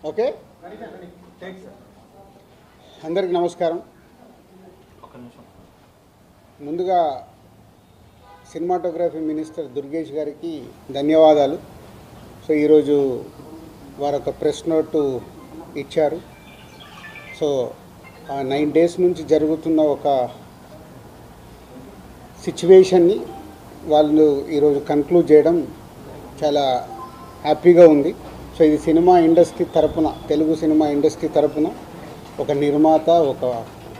Okay, అందరికి నమస్కారం. ముందుగా సినిమాటోగ్రఫీ మినిస్టర్ దుర్గేష్ గారికి ధన్యవాదాలు. సో ఈరోజు వారు ఒక ప్రెస్ నోటు ఇచ్చారు. సో 9 days నుంచి జరుగుతున్న ఒక సిచ్యువేషన్ని వాళ్ళు ఈరోజు కన్క్లూడ్ చేయడం చాలా హ్యాపీగా ఉంది. సో ఇది సినిమా ఇండస్ట్రీ తరపున, తెలుగు సినిమా ఇండస్ట్రీ తరపున ఒక నిర్మాత, ఒక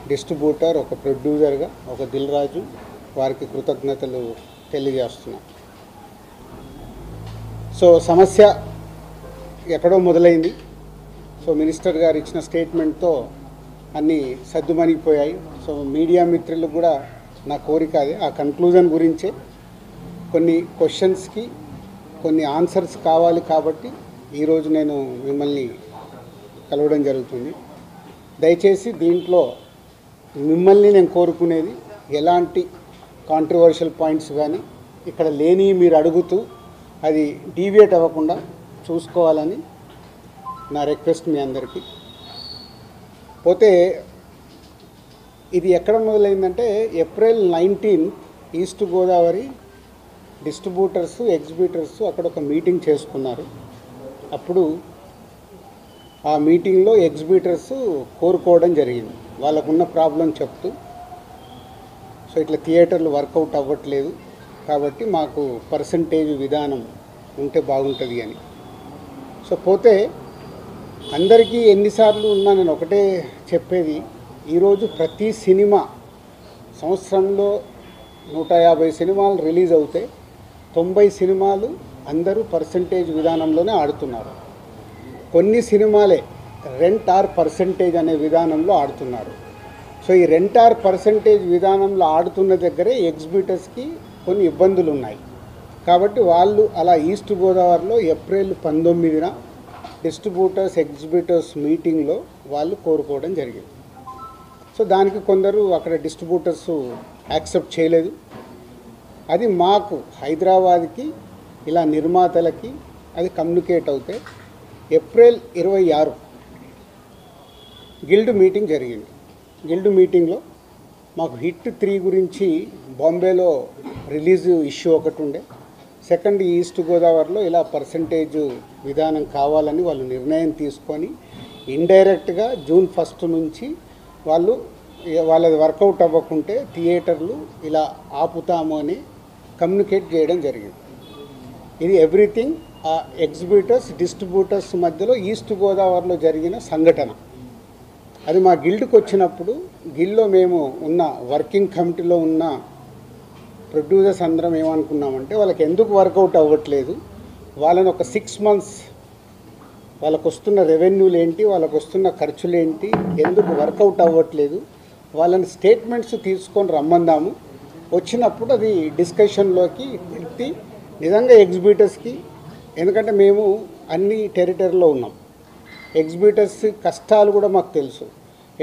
డిస్ట్రిబ్యూటర్, ఒక ప్రొడ్యూసర్గా ఒక దిల్ రాజు వారికి కృతజ్ఞతలు తెలియజేస్తున్నాం. సో సమస్య ఎక్కడో మొదలైంది. సో మినిస్టర్ గారు ఇచ్చిన స్టేట్మెంట్తో అన్నీ సద్దుమణిగిపోయాయి. సో మీడియా మిత్రులకు కూడా నా కోరిక అదే, ఆ కన్క్లూజన్ గురించే కొన్ని క్వశ్చన్స్కి కొన్ని ఆన్సర్స్ కావాలి కాబట్టి ఈరోజు నేను మిమ్మల్ని కలవడం జరుగుతుంది. దయచేసి దీంట్లో మిమ్మల్ని నేను కోరుకునేది ఎలాంటి కాంట్రవర్షియల్ పాయింట్స్ కానీ ఇక్కడ లేని మీరు అడుగుతూ అది డీవియేట్ అవ్వకుండా చూసుకోవాలని నా రిక్వెస్ట్ మీ అందరికీ. పోతే ఇది ఎక్కడ మొదలైందంటే April 19 east Godavari distributors, exhibitors అక్కడ ఒక మీటింగ్ చేసుకున్నారు. అప్పుడు ఆ మీటింగ్లో ఎగ్జిబిటర్స్ కోరుకోవడం జరిగింది, వాళ్ళకున్న ప్రాబ్లం చెప్తూ. సో ఇట్లా థియేటర్లు వర్కౌట్ అవ్వట్లేదు కాబట్టి మాకు పర్సంటేజ్ విధానం ఉంటే బాగుంటుంది అని. సో పోతే అందరికీ ఎన్నిసార్లు ఉన్నా నేను ఒకటే చెప్పేది, ఈరోజు ప్రతి సినిమా సంవత్సరంలో 150 సినిమాలు రిలీజ్ అవుతే 90 సినిమాలు అందరూ పర్సంటేజ్ విధానంలోనే ఆడుతున్నారు. కొన్ని సినిమాలే రెంట్ ఆర్ పర్సంటేజ్ అనే విధానంలో ఆడుతున్నారు. సో ఈ రెంట్ ఆర్ పర్సంటేజ్ విధానంలో ఆడుతున్న దగ్గరే ఎగ్జిబిటర్స్కి కొన్ని ఇబ్బందులు ఉన్నాయి. కాబట్టి వాళ్ళు అలా ఈస్ట్ గోదావరిలో April 19 డిస్ట్రిబ్యూటర్స్, ఎగ్జిబిటర్స్ మీటింగ్లో వాళ్ళు కోరుకోవడం జరిగింది. సో దానికి కొందరు అక్కడ డిస్ట్రిబ్యూటర్స్ యాక్సెప్ట్ చేయలేదు. అది మాకు హైదరాబాద్కి ఇలా నిర్మాతలకి అది కమ్యూనికేట్ అవుతే April 26 గిల్డ్ మీటింగ్ జరిగింది. గిల్డ్ మీటింగ్లో మాకు హిట్ 3 గురించి బాంబేలో రిలీజ్ ఇష్యూ ఒకటి ఉండే, సెకండ్ ఈస్ట్ గోదావరిలో ఇలా పర్సంటేజ్ విధానం కావాలని వాళ్ళు నిర్ణయం తీసుకొని ఇండైరెక్ట్గా June 1 నుంచి వాళ్ళది వర్కౌట్ అవ్వకుంటే థియేటర్లు ఇలా ఆపుతాము అని కమ్యూనికేట్ చేయడం జరిగింది. ఇది ఎవ్రీథింగ్ ఆ ఎగ్జిబిటర్స్, డిస్ట్రిబ్యూటర్స్ మధ్యలో ఈస్ట్ గోదావరిలో జరిగిన సంఘటన. అది మా గిల్డ్కి వచ్చినప్పుడు గిల్డ్లో మేము ఉన్న వర్కింగ్ కమిటీలో ఉన్న ప్రొడ్యూసర్స్ అందరం ఏమనుకున్నామంటే వాళ్ళకి ఎందుకు వర్కౌట్ అవ్వట్లేదు, వాళ్ళని ఒక 6 months వాళ్ళకు వస్తున్న రెవెన్యూలు ఏంటి, వాళ్ళకు వస్తున్న ఖర్చులు ఏంటి, ఎందుకు వర్కౌట్ అవ్వట్లేదు, వాళ్ళని స్టేట్మెంట్స్ తీసుకొని రమ్మందాము. వచ్చినప్పుడు అది డిస్కషన్లోకి పెట్టి నిజంగా ఎగ్జిబిటర్స్కి, ఎందుకంటే మేము అన్ని టెరిటరీలో ఉన్నాం, ఎగ్జిబిటర్స్ కష్టాలు కూడా మాకు తెలుసు.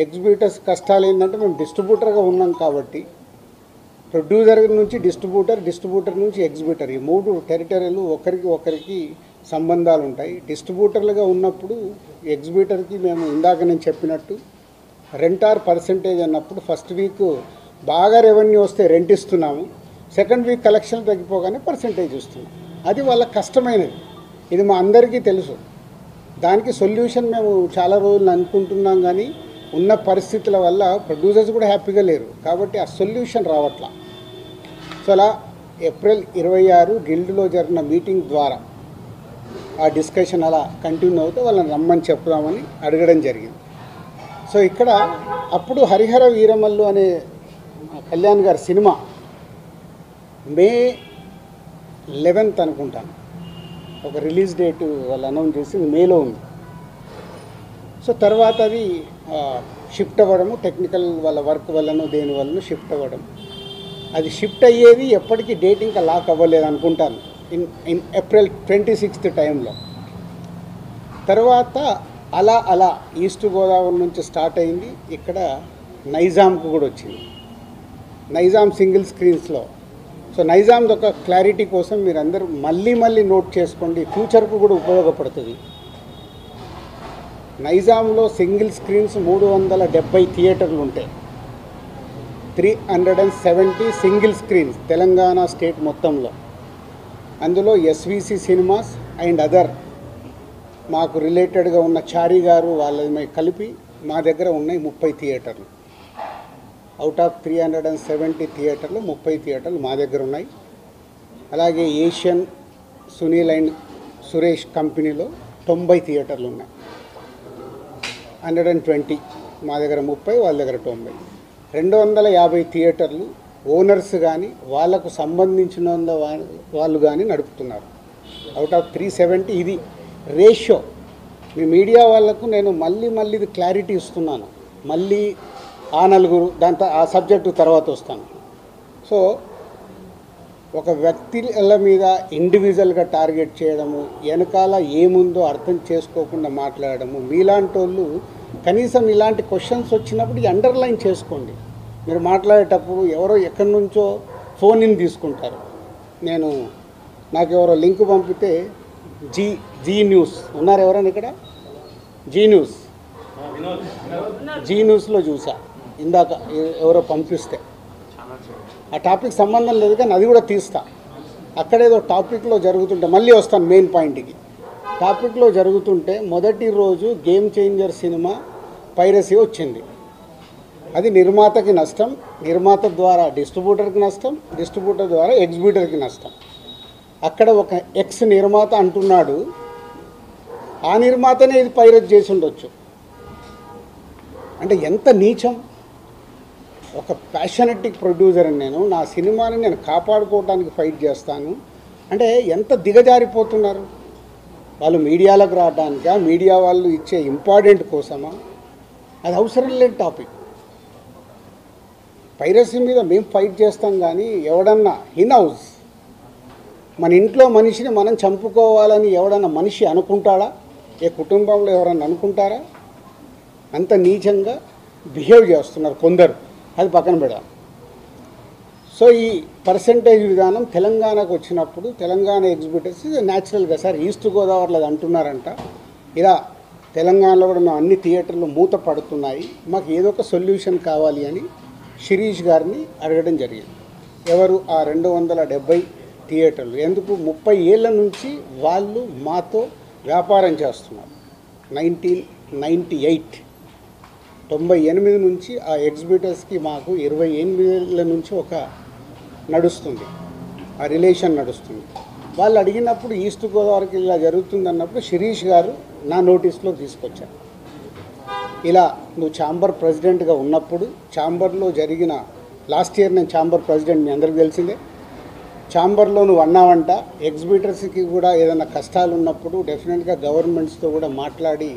ఎగ్జిబిటర్స్ కష్టాలు ఏంటంటే మేము డిస్ట్రిబ్యూటర్గా ఉన్నాం కాబట్టి ప్రొడ్యూసర్ నుంచి డిస్ట్రిబ్యూటర్, డిస్ట్రిబ్యూటర్ నుంచి ఎగ్జిబిటర్, ఈ 3 టెరిటరీలు ఒకరికి సంబంధాలు ఉంటాయి. డిస్ట్రిబ్యూటర్లుగా ఉన్నప్పుడు ఎగ్జిబిటర్కి మేము ఇందాక నేను చెప్పినట్టు రెంట్ ఆర్ పర్సంటేజ్ అన్నప్పుడు ఫస్ట్ వీక్ బాగా రెవెన్యూ వస్తే రెంట్ ఇస్తున్నాము, సెకండ్ వీక్ కలెక్షన్ తగ్గిపోగానే పర్సంటేజ్ ఇస్తున్నాం. అది వాళ్ళకి కష్టమైనది, ఇది మా అందరికీ తెలుసు. దానికి సొల్యూషన్ మేము చాలా రోజులు అనుకుంటున్నాం కానీ ఉన్న పరిస్థితుల వల్ల ప్రొడ్యూసర్స్ కూడా హ్యాపీగా లేరు కాబట్టి ఆ సొల్యూషన్ రావట్లా. సో అలా April 26 గిల్డ్లో జరిగిన మీటింగ్ ద్వారా ఆ డిస్కషన్ అలా కంటిన్యూ అవుతే వాళ్ళని రమ్మని చెప్దామని అడగడం జరిగింది. సో ఇక్కడ అప్పుడు హరిహర వీరమల్లు అనే కళ్యాణ్ గారి సినిమా May 11 అనుకుంటాను ఒక రిలీజ్ డేట్ వాళ్ళు అనౌన్స్ చేసి మేలో ఉంది. సో తర్వాత అది షిఫ్ట్ అవ్వడము, టెక్నికల్ వాళ్ళ వర్క్ వల్లనో దేని వల్లనో షిఫ్ట్ అవ్వడం, అది షిఫ్ట్ అయ్యేది ఎప్పటికీ డేట్ ఇంకా లాక్ అవ్వలేదు అనుకుంటాను ఇన్ April 26 టైంలో. తర్వాత అలా ఈస్ట్ గోదావరి నుంచి స్టార్ట్ అయింది, ఇక్కడ నైజాంకు కూడా వచ్చింది, నైజాం సింగిల్ స్క్రీన్స్లో. సో నైజాంది ఒక క్లారిటీ కోసం మీరందరూ మళ్ళీ నోట్ చేసుకోండి, ఫ్యూచర్కు కూడా ఉపయోగపడుతుంది. నైజాంలో సింగిల్ స్క్రీన్స్ 370 థియేటర్లు ఉంటాయి. 370 సింగిల్ స్క్రీన్స్ తెలంగాణ స్టేట్ మొత్తంలో. అందులో ఎస్విసి సినిమాస్ అండ్ అదర్ మాకు రిలేటెడ్గా ఉన్న చారి గారు వాళ్ళని కలిపి మా దగ్గర ఉన్నాయి 30 థియేటర్లు. అవుట్ ఆఫ్ 370 థియేటర్లు 30 థియేటర్లు మా దగ్గర ఉన్నాయి. అలాగే ఏషియన్ సునీల్ అండ్ సురేష్ కంపెనీలో 90 థియేటర్లు ఉన్నాయి. 120 మా దగ్గర 30, వాళ్ళ దగ్గర 90. 250 థియేటర్లు ఓనర్స్ కానీ వాళ్ళకు సంబంధించిన వాళ్ళు కానీ నడుపుతున్నారు. అవుట్ ఆఫ్ 370 ఇది రేషియో. మీ మీడియా వాళ్ళకు నేను మళ్ళీ ఇది క్లారిటీ ఇస్తున్నాను. మళ్ళీ ఆ నలుగురు దాంతో ఆ సబ్జెక్టు తర్వాత వస్తాను. సో ఒక వ్యక్తుల మీద ఇండివిజువల్గా టార్గెట్ చేయడము, వెనకాల ఏముందో అర్థం చేసుకోకుండా మాట్లాడము, మీలాంటి వాళ్ళు కనీసం ఇలాంటి క్వశ్చన్స్ వచ్చినప్పుడు అండర్లైన్ చేసుకోండి. మీరు మాట్లాడేటప్పుడు ఎవరో ఎక్కడి నుంచో ఫోన్ ఇన్ తీసుకుంటారు. నాకు ఎవరో లింక్ పంపితే జీ న్యూస్ ఉన్నారు ఎవరైనా ఇక్కడ? జీ న్యూస్లో చూసా ఇందాక ఎవరో పంపిస్తే. ఆ టాపిక్ సంబంధం లేదు కానీ అది కూడా తీస్తా. అక్కడేదో టాపిక్లో జరుగుతుంటే మళ్ళీ వస్తాను మెయిన్ పాయింట్కి. టాపిక్లో జరుగుతుంటే మొదటి రోజు గేమ్ చేంజర్ సినిమా పైరసీ వచ్చింది. అది నిర్మాతకి నష్టం, నిర్మాత ద్వారా డిస్ట్రిబ్యూటర్కి నష్టం, డిస్ట్రిబ్యూటర్ ద్వారా ఎగ్జిబ్యూటర్కి నష్టం. అక్కడ ఒక ఎక్స్ నిర్మాత అంటున్నాడు, ఆ నిర్మాతనే ఇది పైరసీ చేసి ఉండొచ్చు. అంటే ఎంత నీచం! ఒక ప్యాషనెటిక్ ప్రొడ్యూసర్ అని నా సినిమాని నేను కాపాడుకోవడానికి ఫైట్ చేస్తాను అంటే ఎంత దిగజారిపోతున్నారు వాళ్ళు. మీడియాలకు రావడానికా, మీడియా వాళ్ళు ఇచ్చే ఇంపార్టెంట్ కోసమా? అది అవసరం లేని టాపిక్. పైరసీ మీద మేము ఫైట్ చేస్తాం కానీ ఎవడన్నా ఇన్ హౌస్ మన ఇంట్లో మనిషిని మనం చంపుకోవాలని ఎవడన్నా మనిషి అనుకుంటాడా? ఏ కుటుంబంలో ఎవరన్నా అనుకుంటారా? అంత నీచంగా బిహేవ్ చేస్తున్నారు కొందరు. అది పక్కన పెడాలి. సో ఈ పర్సంటేజ్ విధానం తెలంగాణకు వచ్చినప్పుడు తెలంగాణ ఎగ్జిబిటర్స్ న్యాచురల్గా సార్ ఈస్ట్ గోదావరిలో అది అంటున్నారంట, ఇలా తెలంగాణలో కూడా మేము అన్ని థియేటర్లు మూత పడుతున్నాయి, మాకు ఏదో ఒక సొల్యూషన్ కావాలి అని శిరీష్ గారిని అడగడం జరిగింది. ఎవరు ఆ 270 థియేటర్లు? ఎందుకు 30 ఏళ్ళ నుంచి వాళ్ళు మాతో వ్యాపారం చేస్తున్నారు. 98 నుంచి ఆ ఎగ్జిబిటర్స్కి మాకు 28 ఏళ్ళ నుంచి ఒక నడుస్తుంది, ఆ రిలేషన్ నడుస్తుంది. వాళ్ళు అడిగినప్పుడు ఈస్ట్ గోదావరికి ఇలా జరుగుతుంది అన్నప్పుడు శిరీష్ గారు నా నోటీస్లో తీసుకొచ్చారు. ఇలా నువ్వు ఛాంబర్ ప్రెసిడెంట్గా ఉన్నప్పుడు ఛాంబర్లో జరిగిన లాస్ట్ ఇయర్ నేను ఛాంబర్ ప్రెసిడెంట్, మీ అందరికీ తెలిసిందే. ఛాంబర్లో నువ్వు అన్నావంట ఎగ్జిబిటర్స్కి కూడా ఏదైనా కష్టాలు ఉన్నప్పుడు డెఫినెట్గా గవర్నమెంట్స్తో కూడా మాట్లాడి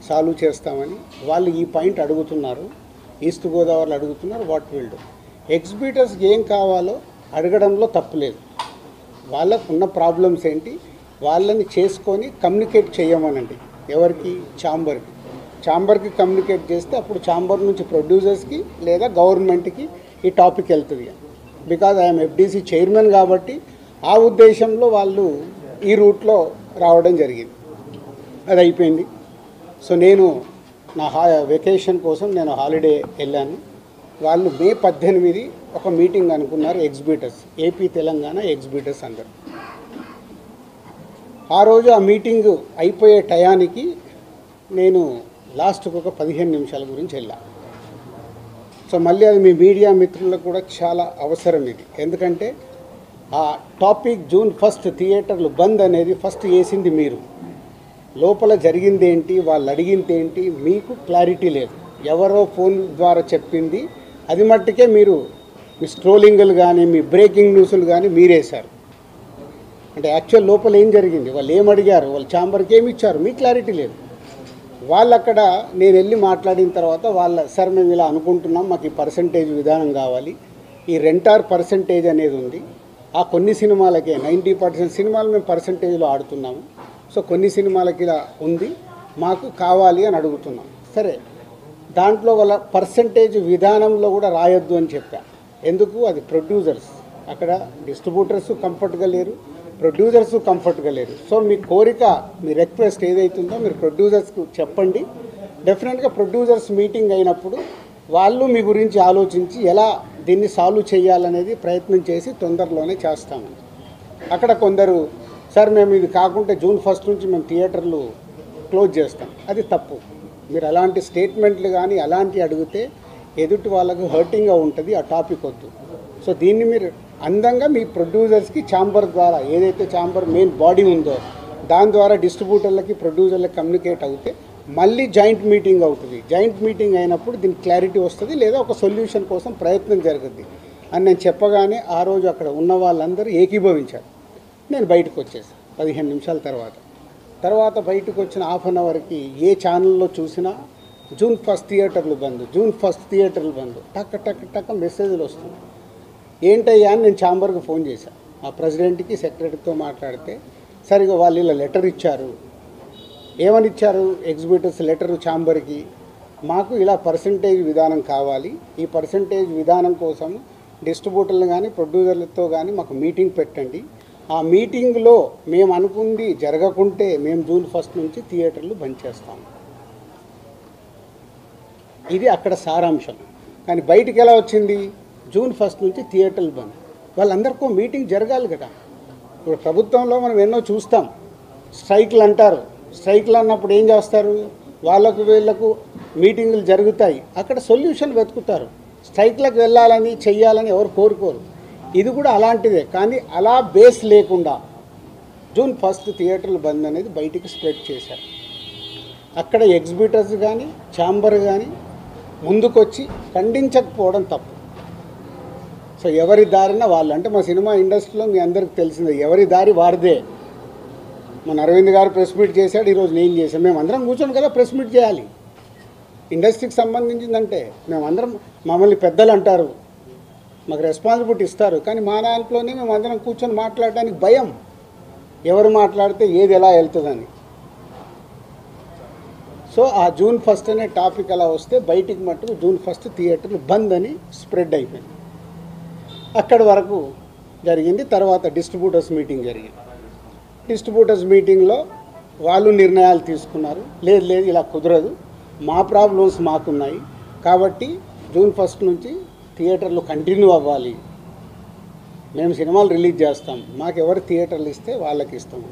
సాల్వ్ చేస్తామని వాళ్ళు ఈ పాయింట్ అడుగుతున్నారు. ఈస్ట్ గోదావరిలో అడుగుతున్నారు. What will do? ఎగ్జిబిటర్స్కి ఏం కావాలో అడగడంలో తప్పులేదు. వాళ్ళకు ఉన్న ప్రాబ్లమ్స్ ఏంటి వాళ్ళని చేసుకొని కమ్యూనికేట్ చేయమనండి. ఎవరికి? ఛాంబర్కి కమ్యూనికేట్ చేస్తే అప్పుడు ఛాంబర్ నుంచి ప్రొడ్యూసర్స్కి లేదా గవర్నమెంట్కి ఈ టాపిక్ వెళ్తుంది. బికాజ్ ఐఎమ్ ఎఫ్డీసీ చైర్మన్ కాబట్టి ఆ ఉద్దేశంలో వాళ్ళు ఈ రూట్లో రావడం జరిగింది. అది అయిపోయింది. సో నేను నా వెకేషన్ కోసం నేను హాలిడే వెళ్ళాను. వాళ్ళు మే 18 ఒక మీటింగ్ అనుకున్నారు ఎగ్జిబిటర్స్, ఏపీ తెలంగాణ ఎగ్జిబిటర్స్ అందరు. ఆ రోజు ఆ మీటింగ్ అయిపోయే టయానికి నేను లాస్ట్కి ఒక 15 నిమిషాల గురించి వెళ్ళాను. సో మళ్ళీ అది మీ మీడియా మిత్రులకు కూడా చాలా అవసరం ఇది. ఎందుకంటే ఆ టాపిక్ జూన్ 1 థియేటర్లు బంద్ అనేది ఫస్ట్ వేసింది మీరు. లోపల జరిగింది ఏంటి, వాళ్ళు అడిగింది ఏంటి మీకు క్లారిటీ లేదు. ఎవరో ఫోన్ ద్వారా చెప్పింది అది మట్టుకే మీరు మీ స్ట్రోలింగ్లు కానీ మీ బ్రేకింగ్ న్యూస్లు కానీ మీరేశారు. అంటే యాక్చువల్ లోపల ఏం జరిగింది, వాళ్ళు ఏం అడిగారు, వాళ్ళు ఛాంబర్కి ఏమి ఇచ్చారు, మీకు క్లారిటీ లేదు. వాళ్ళు అక్కడ నేను వెళ్ళి మాట్లాడిన తర్వాత సార్ మేము ఇలా అనుకుంటున్నాం, మాకు ఈ పర్సంటేజ్ విధానం కావాలి, ఈ రెంటార్ పర్సంటేజ్ అనేది ఉంది, ఆ కొన్ని సినిమాలకే 90% సినిమాలు మేము పర్సంటేజ్లో ఆడుతున్నాము, సో కొన్ని సినిమాలకి ఇలా ఉంది, మాకు కావాలి అని అడుగుతున్నాం. సరే, దాంట్లో వాళ్ళ పర్సంటేజ్ విధానంలో కూడా రాయొద్దు అని చెప్పా. ఎందుకు? అది ప్రొడ్యూసర్స్, అక్కడ డిస్ట్రిబ్యూటర్స్ కంఫర్ట్గా లేరు, ప్రొడ్యూసర్స్ కంఫర్ట్గా లేరు. సో మీ కోరిక, మీ రిక్వెస్ట్ ఏదైతుందో మీరు ప్రొడ్యూసర్స్కు చెప్పండి. డెఫినెట్గా ప్రొడ్యూసర్స్ మీటింగ్ అయినప్పుడు వాళ్ళు మీ గురించి ఆలోచించి ఎలా దీన్ని సాల్వ్ చేయాలనేది ప్రయత్నం చేసి తొందరలోనే చేస్తాము. అక్కడ కొందరు సార్ మేము ఇది కాకుంటే జూన్ 1 నుంచి మేము థియేటర్లు క్లోజ్ చేస్తాం, అది తప్పు. మీరు అలాంటి స్టేట్మెంట్లు కానీ అలాంటివి అడిగితే ఎదుటి వాళ్ళకు హర్టింగ్గా ఉంటుంది, ఆ టాపిక్ వద్దు. సో దీన్ని మీరు అందంగా మీ ప్రొడ్యూసర్స్కి ఛాంబర్ ద్వారా, ఏదైతే ఛాంబర్ మెయిన్ బాడీ ఉందో దాని ద్వారా డిస్ట్రిబ్యూటర్లకి ప్రొడ్యూసర్లకి కమ్యూనికేట్ అవుతే మళ్ళీ జాయింట్ మీటింగ్ అవుతుంది. జాయింట్ మీటింగ్ అయినప్పుడు దీనికి క్లారిటీ వస్తుంది, లేదా ఒక సొల్యూషన్ కోసం ప్రయత్నం జరుగుద్ది అని నేను చెప్పగానే ఆ రోజు అక్కడ ఉన్న వాళ్ళందరూ ఏకీభవించారు. నేను బయటకు వచ్చేసాను 15 నిమిషాల తర్వాత బయటకు వచ్చిన హాఫ్ అన్ అవర్కి ఏ ఛానల్లో చూసినా జూన్ 1 థియేటర్లు బంద్, జూన్ 1 థియేటర్లు బంద్, టక్ టక్ టక్ మెసేజ్లు వస్తుంది. ఏంటయ్యా అని నేను ఛాంబర్కి ఫోన్ చేశాను. మా ప్రెసిడెంట్కి సెక్రటరీతో మాట్లాడితే సరిగా వాళ్ళు ఇలా లెటర్ ఇచ్చారు. ఏమని ఇచ్చారు? ఎగ్జిబిటర్స్ లెటరు ఛాంబర్కి, మాకు ఇలా పర్సంటేజ్ విధానం కావాలి, ఈ పర్సంటేజ్ విధానం కోసం డిస్ట్రిబ్యూటర్లు కానీ ప్రొడ్యూసర్లతో కానీ మాకు మీటింగ్ పెట్టండి, ఆ మీటింగ్లో మేము అనుకుంది జరగకుంటే మేము జూన్ 1 నుంచి థియేటర్లు బంద్ చేస్తాం. ఇది అక్కడ సారాంశం. కానీ బయటికి ఎలా వచ్చింది? జూన్ 1 నుంచి థియేటర్లు బంద్. వాళ్ళందరికీ మీటింగ్ జరగాలి కదా. ఇప్పుడు ప్రభుత్వంలో మనం ఎన్నో చూస్తాం, స్ట్రైక్లు అంటారు. స్ట్రైక్లు అన్నప్పుడు ఏం చేస్తారు? వాళ్ళకు వీళ్ళకు మీటింగులు జరుగుతాయి, అక్కడ సొల్యూషన్ వెతుకుతారు. స్ట్రైక్లకు వెళ్ళాలని చెయ్యాలని ఎవరు కోరుకోరు. ఇది కూడా అలాంటిదే. కానీ అలా బేస్ లేకుండా జూన్ 1 థియేటర్లు బంద్ అనేది బయటికి స్ప్రెడ్ చేశారు. అక్కడ ఎగ్జిబిటర్స్ కానీ ఛాంబర్ కానీ ముందుకొచ్చి ఖండించకపోవడం తప్పు. సో ఎవరి దారిన వాళ్ళు, అంటే మా సినిమా ఇండస్ట్రీలో మీ అందరికి తెలిసిందే, ఎవరి దారి వారిదే. మన అరవింద్ గారు ప్రెస్ మీట్ చేశాడు, ఈరోజు నేను చేశాను. మేమందరం కూర్చొని కదా ప్రెస్ మీట్ చేయాలి. ఇండస్ట్రీకి సంబంధించిందంటే మేమందరం, మమ్మల్ని పెద్దలు అంటారు, మాకు రెస్పాన్సిబిలిటీ ఇస్తారు. కానీ మా దాంట్లోనే మేమందరం కూర్చొని మాట్లాడడానికి భయం, ఎవరు మాట్లాడితే ఏది ఎలా వెళ్తుందని. సో ఆ జూన్ 1 అనే టాపిక్ అలా వస్తే బయటికి మట్టుకు జూన్ 1 థియేటర్లు బంద్ అని స్ప్రెడ్ అయిపోయింది. అక్కడి వరకు జరిగింది. తర్వాత డిస్ట్రిబ్యూటర్స్ మీటింగ్ జరిగింది. డిస్ట్రిబ్యూటర్స్ మీటింగ్లో వాళ్ళు నిర్ణయాలు తీసుకున్నారు. లేదు లేదు ఇలా కుదరదు, మా ప్రాబ్లమ్స్ మాకున్నాయి కాబట్టి జూన్ 1 నుంచి థియేటర్లు కంటిన్యూ అవ్వాలి, మేము సినిమాలు రిలీజ్ చేస్తాం, మాకు ఎవరు థియేటర్లు ఇస్తే వాళ్ళకి ఇస్తాము.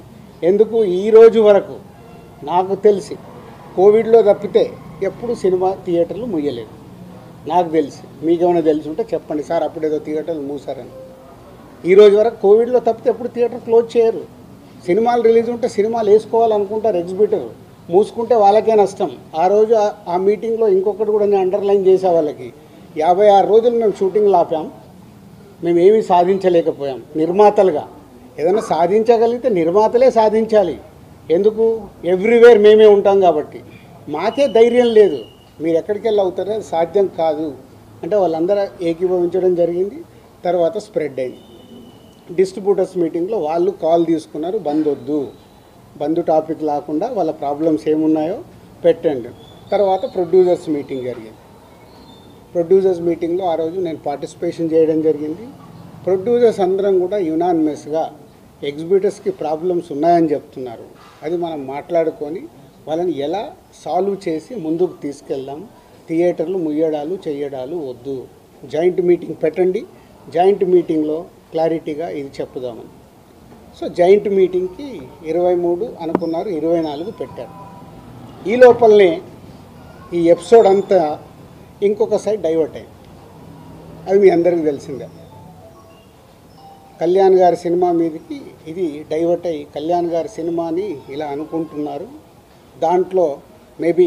ఎందుకు ఈ రోజు వరకు నాకు తెలిసి కోవిడ్లో తప్పితే ఎప్పుడు సినిమా థియేటర్లు ముయ్యలేదు నాకు తెలిసి. మీకేమైనా తెలిసి ఉంటే చెప్పండి సార్, అప్పుడేదో థియేటర్లు మూసారని. ఈ రోజు వరకు కోవిడ్లో తప్పితే ఎప్పుడు థియేటర్ క్లోజ్ చేయరు. సినిమాలు రిలీజ్ ఉంటే సినిమాలు వేసుకోవాలనుకుంటారు ఎగ్జిబిటర్, మూసుకుంటే వాళ్ళకే నష్టం. ఆ రోజు ఆ మీటింగ్లో ఇంకొకటి కూడా నేను అండర్లైన్ చేసే వాళ్ళకి, 56 రోజులు మేము షూటింగ్లు ఆపాం, మేము ఏమీ సాధించలేకపోయాం. నిర్మాతలుగా ఏదైనా సాధించగలిగితే నిర్మాతలే సాధించాలి. ఎందుకు? ఎవ్రీవేర్ మేమే ఉంటాం కాబట్టి. మాకే ధైర్యం లేదు, మీరు ఎక్కడికి వెళ్ళి అవుతారో అది సాధ్యం కాదు అంటే వాళ్ళందరూ ఏకీభవించడం జరిగింది. తర్వాత స్ప్రెడ్ అయింది. డిస్ట్రిబ్యూటర్స్ మీటింగ్లో వాళ్ళు కాల్ తీసుకున్నారు, బంద్ వద్దు, బంద్ టాపిక్ లేకుండా వాళ్ళ ప్రాబ్లమ్స్ ఏమున్నాయో పెట్టండి. తర్వాత ప్రొడ్యూసర్స్ మీటింగ్ జరిగింది. ప్రొడ్యూసర్స్ మీటింగ్లో ఆ రోజు నేను పార్టిసిపేషన్ చేయడం జరిగింది. ప్రొడ్యూసర్స్ అందరం కూడా యునానిమస్గా ఎగ్జిబిటర్స్కి ప్రాబ్లమ్స్ ఉన్నాయని చెప్తున్నారు. అది మనం మాట్లాడుకొని వాళ్ళని ఎలా సాల్వ్ చేసి ముందుకు తీసుకెళ్దాం, థియేటర్లు ముయ్యడాలు చేయడాలు వద్దు, జాయింట్ మీటింగ్ పెట్టండి, జాయింట్ మీటింగ్లో క్లారిటీగా ఇది చెప్పుదామని. సో జాయింట్ మీటింగ్కి 23 అనుకున్నారు, 24 పెట్టారు. ఈ లోపలనే ఈ ఎపిసోడ్ అంతా ఇంకొక సైడ్ డైవర్ట్ అయింది. అది మీ అందరికీ తెలిసిందే. కళ్యాణ్ గారి సినిమా మీదకి ఇది డైవర్ట్ అయ్యి కళ్యాణ్ గారి సినిమాని ఇలా అనుకుంటున్నారు. దాంట్లో మేబీ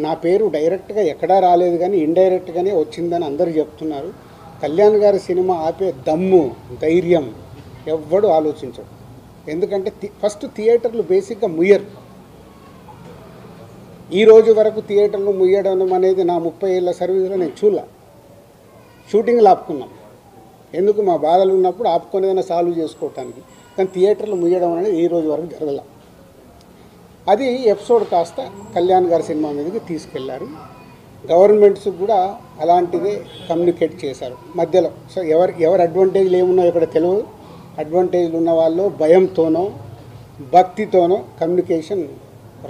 నా పేరు డైరెక్ట్గా ఎక్కడా రాలేదు కానీ ఇండైరెక్ట్గానే వచ్చిందని అందరూ చెప్తున్నారు. కళ్యాణ్ గారి సినిమా ఆపే దమ్ము ధైర్యం ఎవ్వడు ఆలోచించడు. ఎందుకంటే ఫస్ట్ థియేటర్లు బేసిక్గా ముయ్యరు. ఈ రోజు వరకు థియేటర్లు ముయ్యడం అనేది నా 30 ఏళ్ళ సర్వీస్లో నేను చూడలే. షూటింగ్లు ఆపుకున్నాం, ఎందుకు? మా బాధలు ఉన్నప్పుడు ఆపుకొని ఏదైనా సాల్వ్ చేసుకోవటానికి. కానీ థియేటర్లు ముయ్యడం అనేది ఈ రోజు వరకు జరగల. అది ఎపిసోడ్ కాస్త కళ్యాణ్ గారి సినిమా మీదకి తీసుకెళ్లారు. గవర్నమెంట్స్ కూడా అలాంటిదే కమ్యూనికేట్ చేశారు మధ్యలో. సో ఎవరి అడ్వాంటేజ్లు ఏమున్నాయో ఇక్కడ తెలియదు. అడ్వాంటేజ్లు ఉన్న వాళ్ళు భయంతోనో భక్తితోనో కమ్యూనికేషన్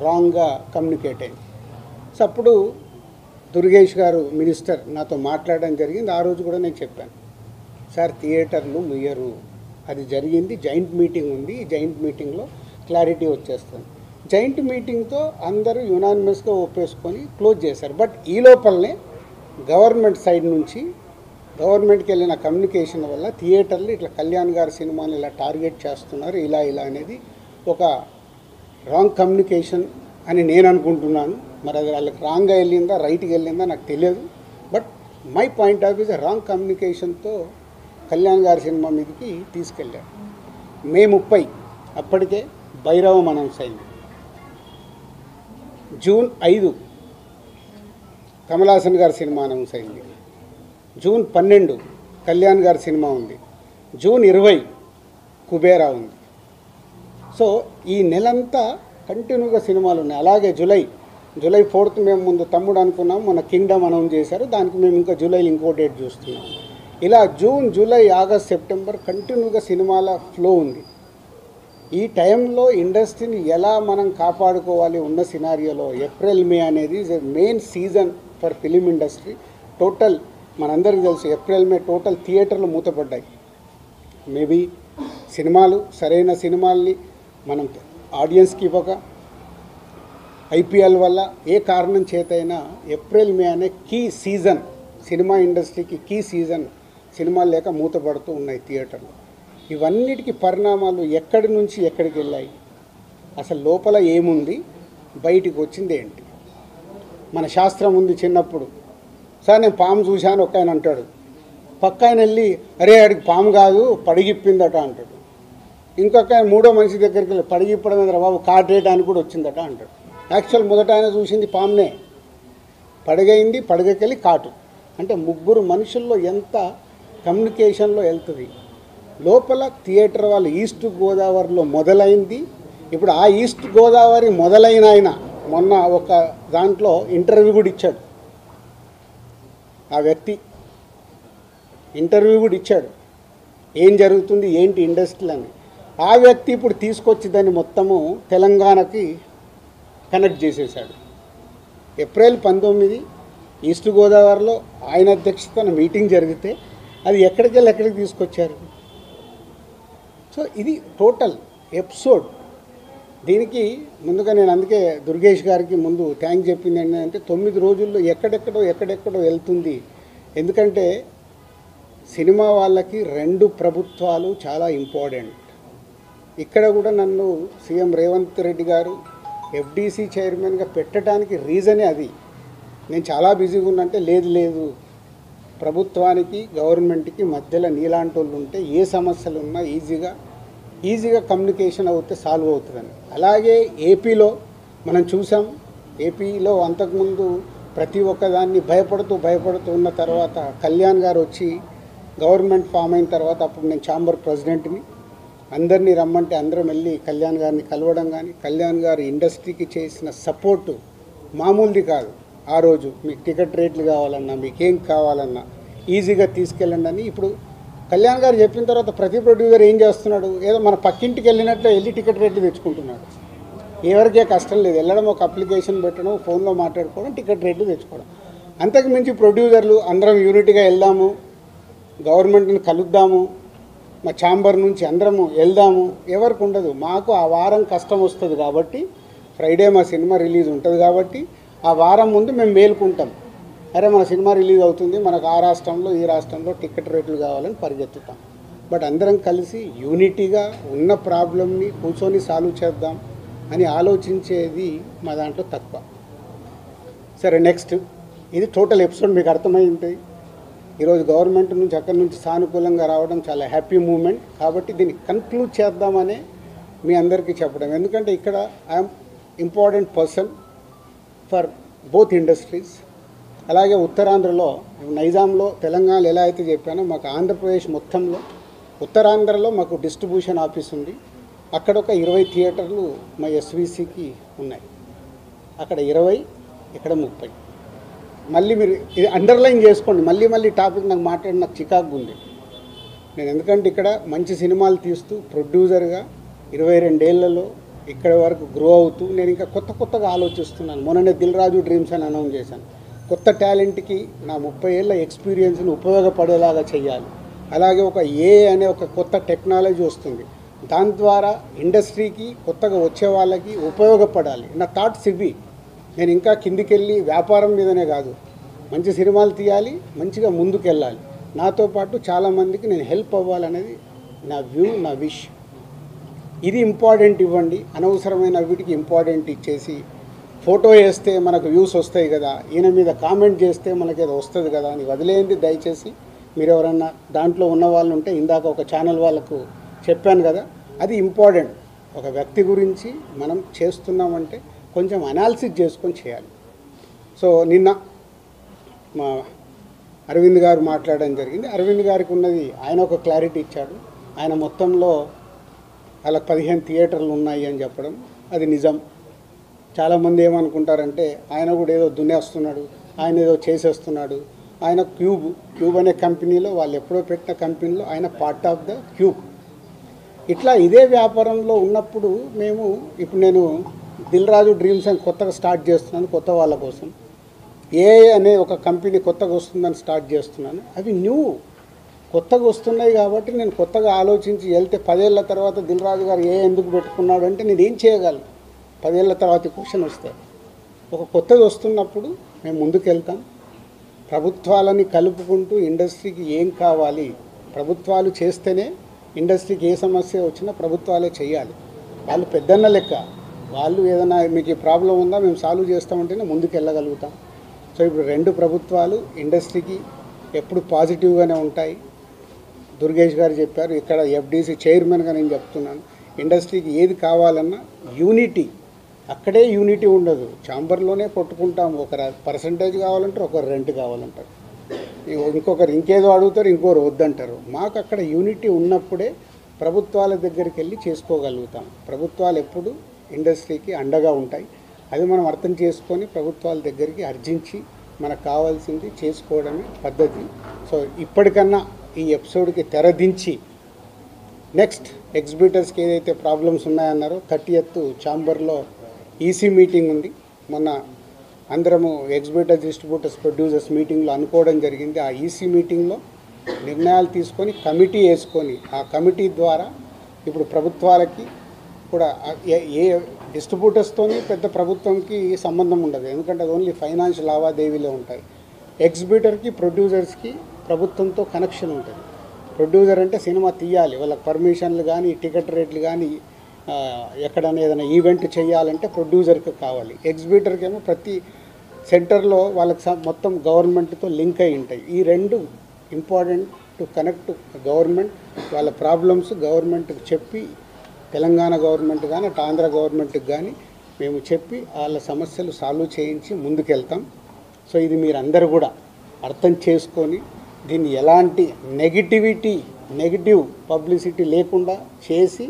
రాంగ్గా కమ్యూనికేట్ అయింది. సో అప్పుడు దుర్గేష్ గారు మినిస్టర్ నాతో మాట్లాడడం జరిగింది. ఆ రోజు కూడా నేను చెప్పాను, సార్ థియేటర్లు ముయ్యరు, అది జరిగింది, జాయింట్ మీటింగ్ ఉంది, ఈ జాయింట్ మీటింగ్లో క్లారిటీ వచ్చేస్తుంది. జాయింట్ మీటింగ్తో అందరూ యునానిమస్గా ఒప్పేసుకొని క్లోజ్ చేశారు. బట్ ఈ లోపలనే గవర్నమెంట్ సైడ్ నుంచి గవర్నమెంట్కి వెళ్ళిన కమ్యూనికేషన్ వల్ల థియేటర్లు ఇట్లా కళ్యాణ్ గారి సినిమాని ఇలా టార్గెట్ చేస్తున్నారు, ఇలా అనేది ఒక రాంగ్ కమ్యూనికేషన్ అని నేను అనుకుంటున్నాను. మరి అది వాళ్ళకి రాంగ్గా వెళ్ళిందా రైట్గా వెళ్ళిందా నాకు తెలియదు. But my point of views wrong కమ్యూనికేషన్తో కళ్యాణ్ గారి సినిమా మీదకి తీసుకెళ్ళారు. మే 30 అప్పటికే భైరవం అనౌన్స్ అయింది. జూన్ 5 కమల్ హాసన్ గారి సినిమా అనౌన్స్ అయింది. జూన్ 12 కళ్యాణ్ గారి సినిమా ఉంది. జూన్ 20 కుబేరా ఉంది. సో ఈ నెలంతా కంటిన్యూగా సినిమాలు ఉన్నాయి. అలాగే జూలై 4th మేము ముందు తమ్ముడు అనుకున్నాం, మన కింగ్డమ్ అనౌన్స్ చేశారు, దానికి మేము ఇంకా జూలైలో ఇంకో డేట్ చూస్తున్నాం. ఇలా జూన్, జూలై, ఆగస్ట్, సెప్టెంబర్ కంటిన్యూగా సినిమాల ఫ్లో ఉంది. ఈ టైంలో ఇండస్ట్రీని ఎలా మనం కాపాడుకోవాలి ఉన్న సినారియోలో ఏప్రిల్ మే అనేది main season for film industry. Total మనందరికీ తెలుసు ఏప్రిల్ మే టోటల్ థియేటర్లు మూతపడ్డాయి. మేబీ సినిమాలు సరైన సినిమాల్ని మనం ఆడియన్స్కి ఇవ్వక, ఐపీఎల్ వల్ల ఏ కారణం చేతైనా ఏప్రిల్ మే అనే కీ సీజన్, సినిమా ఇండస్ట్రీకి కీ సీజన్, సినిమాలు లేక మూతపడుతూ ఉన్నాయి థియేటర్లు. ఇవన్నిటికీ పరిణామాలు ఎక్కడి నుంచి ఎక్కడికి వెళ్ళాయి, అసలు లోపల ఏముంది, బయటికి వచ్చింది ఏంటి? మన శాస్త్రం ఉంది. చిన్నప్పుడు సార్ నేను పాము చూశాను ఒక ఆయన అంటాడు, పక్క ఆయన వెళ్ళి అరే ఆడికి పాము కాదు పడిగిప్పిందట అంటాడు. ఇంకొక ఆయన మూడో మనిషి దగ్గరికి వెళ్ళి పడిగిప్పడం మీద బాబు కాటేయడానికి కూడా వచ్చిందట అంటాడు. యాక్చువల్ మొదట ఆయన చూసింది పామునే, పడగైంది, పడగకెళ్ళి కాటు. అంటే ముగ్గురు మనుషుల్లో ఎంత కమ్యూనికేషన్లో వెళ్తుంది. లోపల థియేటర్ వాళ్ళు ఈస్ట్ గోదావరిలో మొదలైంది. ఇప్పుడు ఆ ఈస్ట్ గోదావరి మొదలైన ఆయన మొన్న ఒక దాంట్లో ఇంటర్వ్యూ కూడా ఇచ్చాడు. ఆ వ్యక్తి ఇంటర్వ్యూ కూడా ఇచ్చాడు, ఏం జరుగుతుంది ఏంటి ఇండస్ట్రీలు అని. ఆ వ్యక్తి ఇప్పుడు తీసుకొచ్చి దాన్ని మొత్తము తెలంగాణకి కనెక్ట్ చేసేసాడు. ఏప్రిల్ 19 ఈస్ట్ గోదావరిలో ఆయన అధ్యక్షతన మీటింగ్ జరిగితే అది ఎక్కడికి తీసుకొచ్చారు. సో ఇది టోటల్ ఎపిసోడ్. దీనికి ముందుగా నేను అందుకే దుర్గేష్ గారికి ముందు థ్యాంక్ చెప్పింది ఏంటంటే 9 రోజుల్లో ఎక్కడెక్కడో వెళ్తుంది. ఎందుకంటే సినిమా వాళ్ళకి 2 ప్రభుత్వాలు చాలా ఇంపార్టెంట్. ఇక్కడ కూడా నన్ను సీఎం రేవంత్ రెడ్డి గారు ఎఫ్డీసీ చైర్మన్గా పెట్టడానికి రీజనే అది. నేను చాలా బిజీగా ఉన్నంటే లేదు ప్రభుత్వానికి గవర్నమెంట్కి మధ్యలో నీలాంటి వాళ్ళు ఉంటే ఏ సమస్యలు ఉన్నా ఈజీగా కమ్యూనికేషన్ అవుతే సాల్వ్ అవుతుందని. అలాగే ఏపీలో మనం చూసాం. ఏపీలో అంతకుముందు ప్రతి ఒక్కదాన్ని భయపడుతూ ఉన్న తర్వాత కళ్యాణ్ గారు వచ్చి గవర్నమెంట్ ఫామ్ అయిన తర్వాత అప్పుడు నేను ఛాంబర్ ప్రెసిడెంట్ని, అందరినీ రమ్మంటే అందరం వెళ్ళి కళ్యాణ్ గారిని కలవడం కానీ, కళ్యాణ్ గారు ఇండస్ట్రీకి చేసిన సపోర్టు మామూలుది కాదు. ఆ రోజు మీకు టికెట్ రేట్లు కావాలన్నా, మీకేం కావాలన్నా ఈజీగా తీసుకెళ్ళండి అని. ఇప్పుడు కళ్యాణ్ గారు చెప్పిన తర్వాత ప్రతి ప్రొడ్యూసర్ ఏం చేస్తున్నాడు, ఏదో మన పక్కింటికి వెళ్ళినట్లు వెళ్ళి టికెట్ రేట్లు తెచ్చుకుంటున్నాడు. ఎవరికే కష్టం లేదు, వెళ్ళడం, ఒక అప్లికేషన్ పెట్టడం, ఫోన్లో మాట్లాడుకోవడం, టికెట్ రేట్లు తెచ్చుకోవడం. అంతకు మించి ప్రొడ్యూసర్లు అందరం యూనిట్గా వెళ్దాము, గవర్నమెంట్ని కలుద్దాము, మా ఛాంబర్ నుంచి అందరము వెళ్దాము, ఎవరికి ఉండదు. మాకు ఆ వారం కష్టం వస్తుంది కాబట్టి, ఫ్రైడే మా సినిమా రిలీజ్ ఉంటుంది కాబట్టి ఆ వారం ముందు మేము మేలుకుంటాం. అరే మన సినిమా రిలీజ్ అవుతుంది, మనకు ఆ రాష్ట్రంలో ఈ రాష్ట్రంలో టికెట్ రేట్లు కావాలని పరిగెత్తుతాం. బట్ అందరం కలిసి యూనిటీగా ఉన్న ప్రాబ్లమ్ని కూర్చొని సాల్వ్ చేద్దాం అని ఆలోచించేది మా దాంట్లో తక్కువ. సరే నెక్స్ట్, ఇది టోటల్ ఎపిసోడ్ మీకు అర్థమైంది. ఈరోజు గవర్నమెంట్ నుంచి అక్కడి నుంచి సానుకూలంగా రావడం చాలా హ్యాపీ మూమెంట్. కాబట్టి దీన్ని కన్క్లూడ్ చేద్దామనే మీ అందరికీ చెప్పడం. ఎందుకంటే ఇక్కడ I'm important person for both industries. అలాగే ఉత్తరాంధ్రలో, నైజాంలో, తెలంగాణలో ఎలా అయితే చెప్పానో, మాకు ఆంధ్రప్రదేశ్ మొత్తంలో ఉత్తరాంధ్రలో మాకు డిస్ట్రిబ్యూషన్ ఆఫీస్ ఉంది. అక్కడ ఒక 20 థియేటర్లు మా ఎస్వీసీకి ఉన్నాయి. అక్కడ 20, ఇక్కడ 30. మళ్ళీ మీరు ఇది అండర్లైన్ చేసుకోండి. మళ్ళీ టాపిక్ నాకు చికాకు ఉంది. నేను ఎందుకంటే ఇక్కడ మంచి సినిమాలు తీస్తూ ప్రొడ్యూసర్గా 22 ఏళ్లలో ఇక్కడ వరకు గ్రో అవుతూ నేను ఇంకా కొత్తగా ఆలోచిస్తున్నాను. మొన్ననే దిల్ రాజు డ్రీమ్స్ అని అనౌన్స్ చేశాను. కొత్త టాలెంట్కి నా 30 ఏళ్ళ ఎక్స్పీరియన్స్ని ఉపయోగపడేలాగా చేయాలి. అలాగే ఒక అనే ఒక కొత్త టెక్నాలజీ వస్తుంది, దాని ద్వారా ఇండస్ట్రీకి కొత్తగా వచ్చే వాళ్ళకి ఉపయోగపడాలి. నా థాట్స్ ఇవి. నేను ఇంకా కిందికెళ్ళి వ్యాపారం మీదనే కాదు, మంచి సినిమాలు తీయాలి, మంచిగా ముందుకు వెళ్ళాలి. నాతో పాటు చాలామందికి నేను హెల్ప్ అవ్వాలనేది నా వ్యూ, నా విష్. ఇది ఇంపార్టెంట్ ఇవ్వండి. అనవసరమైన వీటికి ఇంపార్టెంట్ ఇచ్చేసి ఫోటో వేస్తే మనకు వ్యూస్ వస్తాయి కదా, ఈయన మీద కామెంట్ చేస్తే మనకేదో వస్తుంది కదా అని వదిలేయండి దయచేసి. మీరు ఎవరన్నా దాంట్లో ఉన్న వాళ్ళు ఉంటే, ఇందాక ఒక ఛానల్ వాళ్ళకు చెప్పాను కదా, అది ఇంపార్టెంట్. ఒక వ్యక్తి గురించి మనం చేస్తున్నామంటే కొంచెం అనాలిసిస్ చేసుకొని చేయాలి. సో నిన్న మా అరవింద్ గారు మాట్లాడడం జరిగింది. అరవింద్ గారికి ఉన్నది ఆయన ఒక క్లారిటీ ఇచ్చాడు. ఆయన మొత్తంలో అలా 15 థియేటర్లు ఉన్నాయి అని చెప్పడం అది నిజం. చాలామంది ఏమనుకుంటారంటే ఆయన కూడా ఏదో దున్నేస్తున్నాడు, ఆయన ఏదో చేసేస్తున్నాడు. ఆయన క్యూబ్ అనే కంపెనీలో, వాళ్ళు ఎప్పుడో పెట్టిన కంపెనీలో ఆయన పార్ట్ ఆఫ్ ద క్యూబ్. ఇట్లా ఇదే వ్యాపారంలో ఉన్నప్పుడు ఇప్పుడు నేను దిల్ రాజు డ్రీమ్స్ అని కొత్తగా స్టార్ట్ చేస్తున్నాను. కొత్త వాళ్ళ కోసం అనే ఒక కంపెనీ కొత్తగా వస్తుందని స్టార్ట్ చేస్తున్నాను. అవి కొత్తగా వస్తున్నాయి కాబట్టి నేను కొత్తగా ఆలోచించి వెళ్తే 10 ఏళ్ల తర్వాత దిల్ రాజు గారు ఎందుకు పెట్టుకున్నాడు అంటే నేను ఏం చేయగలను? 10 ఏళ్ల తర్వాత క్వశ్చన్ వస్తాయి. ఒక కొత్తది వస్తున్నప్పుడు మేము ముందుకు వెళ్తాం. ప్రభుత్వాలని కలుపుకుంటూ ఇండస్ట్రీకి ఏం కావాలి, ప్రభుత్వాలు చేస్తేనే ఇండస్ట్రీకి ఏ సమస్య వచ్చినా ప్రభుత్వాలే చేయాలి. వాళ్ళు పెద్దన్న లెక్క. వాళ్ళు ఏదైనా మీకు ప్రాబ్లం ఉందా మేము సాల్వ్ చేస్తామంటేనే ముందుకు వెళ్ళగలుగుతాం. సో ఇప్పుడు 2 ప్రభుత్వాలు ఇండస్ట్రీకి ఎప్పుడు పాజిటివ్గానే ఉంటాయి. దుర్గేష్ గారు చెప్పారు, ఇక్కడ ఎఫ్డీసీ చైర్మన్గా నేను చెప్తున్నాను, ఇండస్ట్రీకి ఏది కావాలన్నా యూనిటీ, అక్కడే యూనిటీ ఉండదు. ఛాంబర్లోనే కొట్టుకుంటాం. ఒక పర్సంటేజ్ కావాలంటారు, ఒకరు రెంట్ కావాలంటారు, ఇంకొకరు ఇంకేదో అడుగుతారు, ఇంకోరు వద్దంటారు. మాకు అక్కడ యూనిటీ ఉన్నప్పుడే ప్రభుత్వాల దగ్గరికి వెళ్ళి చేసుకోగలుగుతాం. ప్రభుత్వాలు ఎప్పుడు ఇండస్ట్రీకి అండగా ఉంటాయి. అది మనం అర్థం చేసుకొని ప్రభుత్వాల దగ్గరికి అర్జించి మనకు కావాల్సింది చేసుకోవడమే పద్ధతి. సో ఇప్పటికన్నా ఈ ఎపిసోడ్కి తెరదించి నెక్స్ట్ ఎగ్జిబిటర్స్కి ఏదైతే ప్రాబ్లమ్స్ ఉన్నాయన్నారో 30th ఛాంబర్లో ఈసీ మీటింగ్ ఉంది. మొన్న అందరము ఎగ్జిబిటర్స్, డిస్ట్రిబ్యూటర్స్, ప్రొడ్యూసర్స్ మీటింగ్లో అనుకోవడం జరిగింది. ఆ ఈసీ మీటింగ్లో నిర్ణయాలు తీసుకొని కమిటీ వేసుకొని, ఆ కమిటీ ద్వారా ఇప్పుడు ప్రభుత్వాలకి కూడా ఏ డిస్ట్రిబ్యూటర్స్తోని పెద్ద ప్రభుత్వంకి సంబంధం ఉండదు, ఎందుకంటే అది ఓన్లీ ఫైనాన్షియల్ లావాదేవీలే ఉంటాయి. ఎగ్జిబిటర్కి, ప్రొడ్యూసర్స్కి ప్రభుత్వంతో కనెక్షన్ ఉంటుంది. ప్రొడ్యూసర్ అంటే సినిమా తీయాలి, వాళ్ళకి పర్మిషన్లు కానీ, టికెట్ రేట్లు కానీ, ఎక్కడైనా ఏదైనా ఈవెంట్ చేయాలంటే ప్రొడ్యూసర్కి కావాలి. ఎగ్జిబిటర్కి ఏమో ప్రతి సెంటర్లో వాళ్ళకి మొత్తం గవర్నమెంట్తో లింక్ అయి ఉంటాయి. ఈ 2 ఇంపార్టెంట్ టు కనెక్ట్ గవర్నమెంట్. వాళ్ళ ప్రాబ్లమ్స్ గవర్నమెంట్కి చెప్పి, తెలంగాణ గవర్నమెంట్ కానీ అటు ఆంధ్ర గవర్నమెంట్కి కానీ మేము చెప్పి వాళ్ళ సమస్యలు సాల్వ్ చేయించి ముందుకెళ్తాం. సో ఇది మీరందరూ కూడా అర్థం చేసుకొని దీన్ని ఎలాంటి నెగిటివ్ పబ్లిసిటీ లేకుండా చేసి